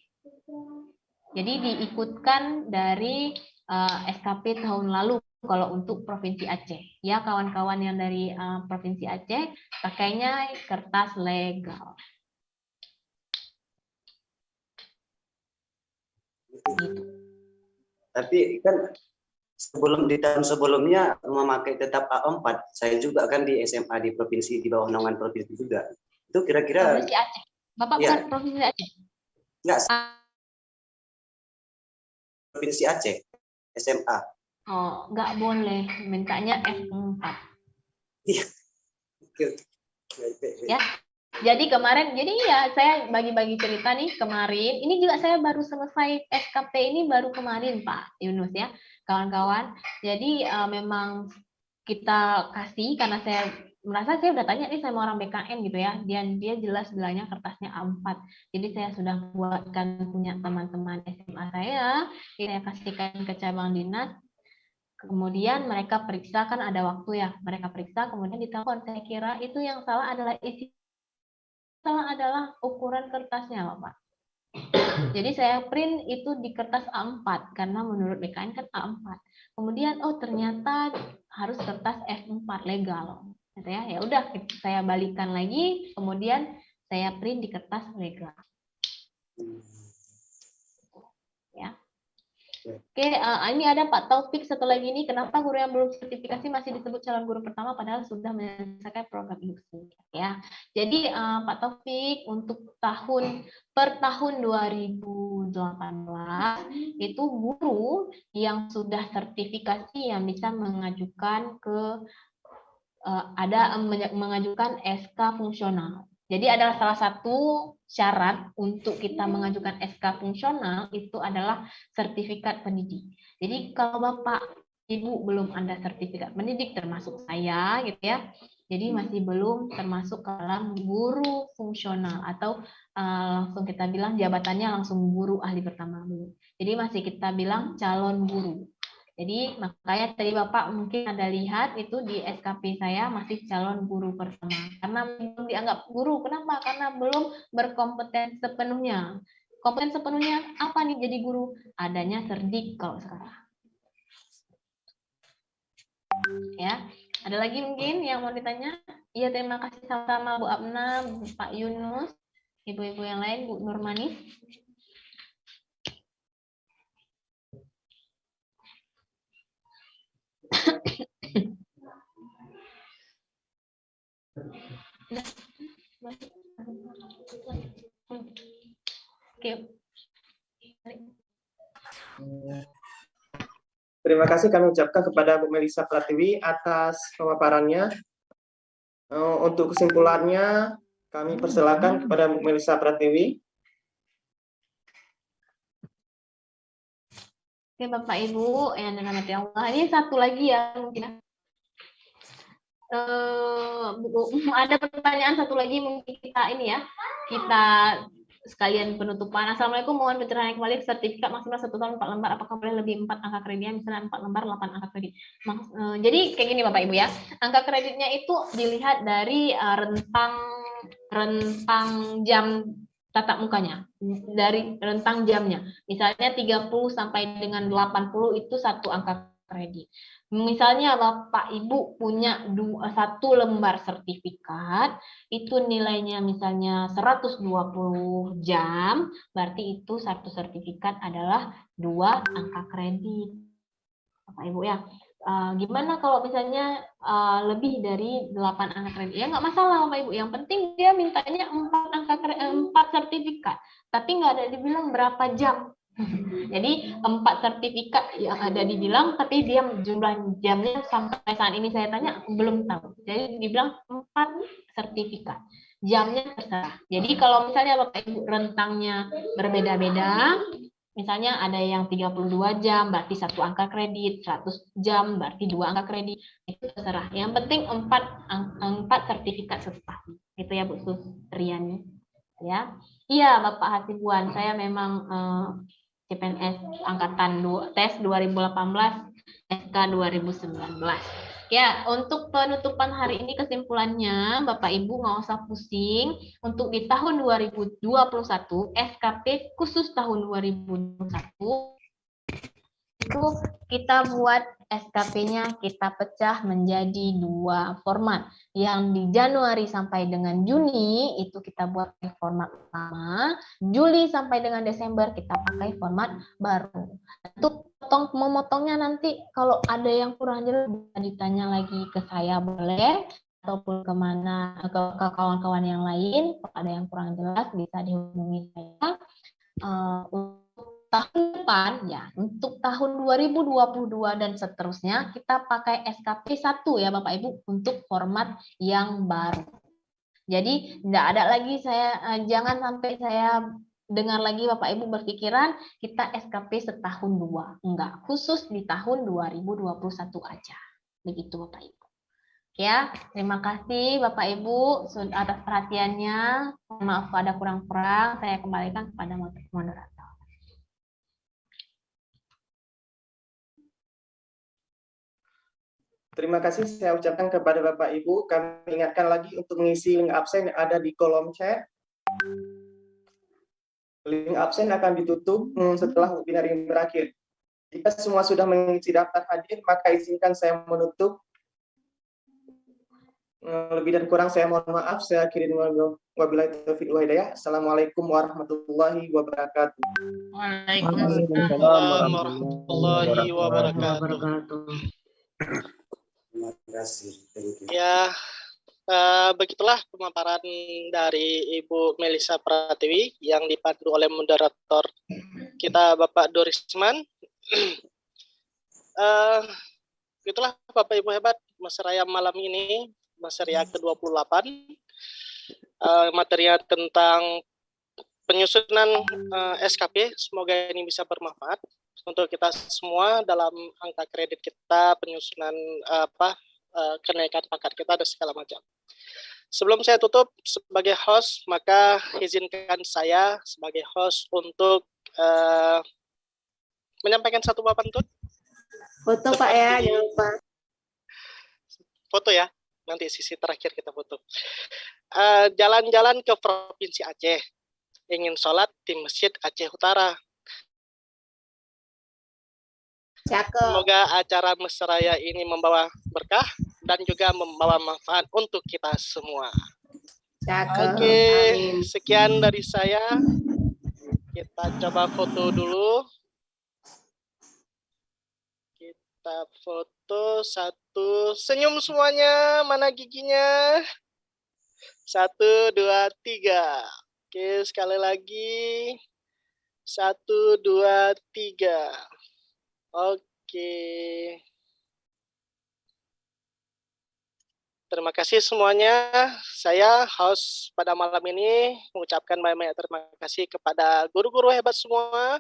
Jadi diikutkan dari SKP tahun lalu kalau untuk Provinsi Aceh. Ya kawan-kawan yang dari Provinsi Aceh pakainya kertas legal. Gitu. Tapi kan di tahun sebelumnya memakai tetap A4. Saya juga kan di SMA di provinsi, di bawah naungan provinsi juga. Itu kira-kira Provinsi Aceh. Bapak ya, bukan Provinsi Aceh? Enggak, Provinsi Aceh, SMA. Oh, nggak boleh. Mintanya F4. Iya. Ya. Jadi kemarin, jadi ya saya bagi-bagi cerita nih kemarin. Ini juga saya baru selesai SKP ini baru kemarin Pak Yunus ya, kawan-kawan. Jadi memang kita kasih karena saya merasa saya udah tanya nih sama orang BKN gitu ya, dan dia jelas bilangnya kertasnya A4. Jadi saya sudah buatkan punya teman-teman SMA saya kasihkan ke cabang dinas. Kemudian mereka periksa, kan ada waktu ya, mereka periksa kemudian ditelepon. Saya kira itu yang salah adalah adalah ukuran kertasnya, Bapak. Jadi saya print itu di kertas A4 karena menurut BKN kan A4. Kemudian oh ternyata harus kertas F4 legal. Gitu ya. Ya udah saya balikan lagi, kemudian saya print di kertas legal. Ya. Oke, ini ada Pak Taufik satu lagi nih. Kenapa guru yang belum sertifikasi masih disebut calon guru pertama padahal sudah menyelesaikan program industri? Ya, jadi Pak Taufik untuk per tahun 2018 itu guru yang sudah sertifikasi yang bisa mengajukan mengajukan SK fungsional. Jadi adalah salah satu syarat untuk kita mengajukan SK fungsional itu adalah sertifikat pendidik. Jadi kalau Bapak Ibu belum ada sertifikat pendidik termasuk saya gitu ya. Jadi masih belum termasuk ke dalam guru fungsional atau langsung kita bilang jabatannya langsung guru ahli pertama dulu. Jadi masih kita bilang calon guru. Jadi makanya tadi Bapak mungkin ada lihat itu di SKP saya masih calon guru pertama. Karena belum dianggap guru. Kenapa? Karena belum berkompeten sepenuhnya. Kompeten sepenuhnya apa nih jadi guru? Adanya Serdik kalau sekarang. Ya, ada lagi mungkin yang mau ditanya? Iya, terima kasih sama-sama Bu Abna, Pak Yunus, ibu-ibu yang lain, Bu Nurmani. Oke. Terima kasih kami ucapkan kepada Bu Melisa Pratiwi atas pemaparannya. Untuk kesimpulannya, kami persilakan kepada Bu Melisa Pratiwi. Oke, Bapak Ibu yang dirahmati Allah. Ini satu lagi ya mungkin. Ada pertanyaan satu lagi mungkin kita ini ya. Kita sekalian penutupan. Assalamualaikum, mohon pencerahan kembali sertifikat maksimal 1 tahun 4 lembar. Apakah boleh lebih 4 angka kreditnya? Misalnya 4 lembar 8 angka kredit. Jadi kayak gini Bapak Ibu ya. Angka kreditnya itu dilihat dari rentang jam tatap mukanya, dari rentang jamnya. Misalnya 30 sampai dengan 80 itu 1 angka kredit. Misalnya Bapak Ibu punya 1 lembar sertifikat, itu nilainya misalnya 120 jam, berarti itu 1 sertifikat adalah 2 angka kredit. Bapak Ibu ya. Gimana kalau misalnya lebih dari 8 angka kredit? Ya nggak masalah Bapak Ibu. Yang penting dia mintanya 4 sertifikat, tapi nggak ada dibilang berapa jam. Jadi 4 sertifikat yang ada dibilang, tapi dia jumlah jamnya sampai saat ini saya tanya belum tahu. Jadi dibilang 4 sertifikat. Jamnya terserah. Jadi kalau misalnya Bapak Ibu rentangnya berbeda-beda, misalnya ada yang 32 jam berarti 1 angka kredit, 100 jam berarti 2 angka kredit, itu terserah. Yang penting 4 sertifikat setahun. Gitu ya Bu Sustriani. Ya. Iya Bapak Hasibuan, saya memang CPNS angkatan tes 2018 SK 2019. Ya, untuk penutupan hari ini kesimpulannya Bapak Ibu nggak usah pusing. Untuk di tahun 2021 SKP khusus tahun 2021 itu kita buat SKP-nya kita pecah menjadi 2 format. Yang di Januari sampai dengan Juni itu kita buat format lama, Juli sampai dengan Desember kita pakai format baru. Untuk memotongnya nanti kalau ada yang kurang jelas bisa ditanya lagi ke saya boleh, ataupun kemana ke kawan-kawan yang lain. Kalau ada yang kurang jelas bisa dihubungi saya. Untuk tahun depan ya, untuk tahun 2022 dan seterusnya kita pakai SKP 1 ya Bapak Ibu untuk format yang baru. Jadi tidak ada lagi jangan sampai saya dengar lagi Bapak Ibu berpikiran kita SKP setahun 2. Enggak, khusus di tahun 2021 aja. Begitu Bapak Ibu. Ya, terima kasih Bapak Ibu atas perhatiannya. Maaf ada kurang-kurang, saya kembalikan kepada moderator. Terima kasih saya ucapkan kepada Bapak Ibu. Kami ingatkan lagi untuk mengisi link absen yang ada di kolom chat. Link absen akan ditutup setelah webinar ini berakhir. Jika semua sudah mengisi daftar hadir, maka izinkan saya menutup. Lebih dan kurang saya mohon maaf. Saya akhiri dengan wabillahi taufiq wal hidayah. Assalamualaikum warahmatullahi wabarakatuh. Waalaikumsalam warahmatullahi wabarakatuh. Terima kasih. Ya, begitulah pemaparan dari Ibu Melisa Pratiwi yang dipandu oleh moderator kita Bapak Dorisman. Itulah Bapak Ibu hebat Maseraya malam ini, Maseraya ke-28. Materinya tentang penyusunan SKP, semoga ini bisa bermanfaat untuk kita semua dalam angka kredit kita, penyusunan kenaikan pangkat kita dan segala macam. Sebelum saya tutup sebagai host, maka izinkan saya sebagai host untuk menyampaikan satu buah pantun. Foto Pak ya, jangan lupa. Foto ya, nanti sisi terakhir kita foto. Jalan-jalan ke Provinsi Aceh, ingin sholat di Masjid Aceh Utara. Cakep. Semoga acara Maseraya ini membawa berkah dan juga membawa manfaat untuk kita semua. Cakep. Oke, Amin. sekian dari saya. Kita coba foto dulu. Kita foto satu. Senyum semuanya. Mana giginya? 1, 2, 3. Oke, sekali lagi. 1, 2, 3. Oke. Terima kasih semuanya. Saya host pada malam ini mengucapkan banyak terima kasih kepada guru-guru hebat semua.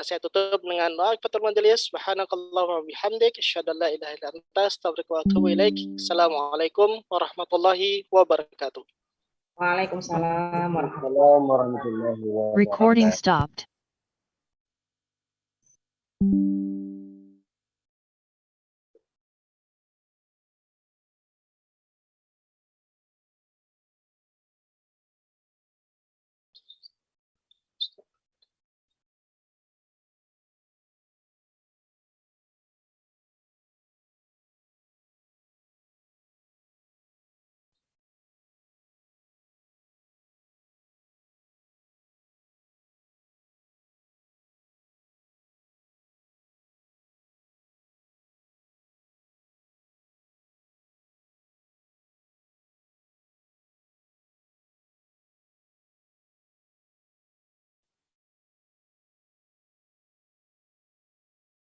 Saya tutup dengan doa kafatul majelis. Subhanakallahumma wa bihamdik asyhadu an la ilaha illa anta astaghfiruka wa atubu ilaik. Assalamualaikum warahmatullahi wabarakatuh. Waalaikumsalam warahmatullahi wabarakatuh. Recording stopped.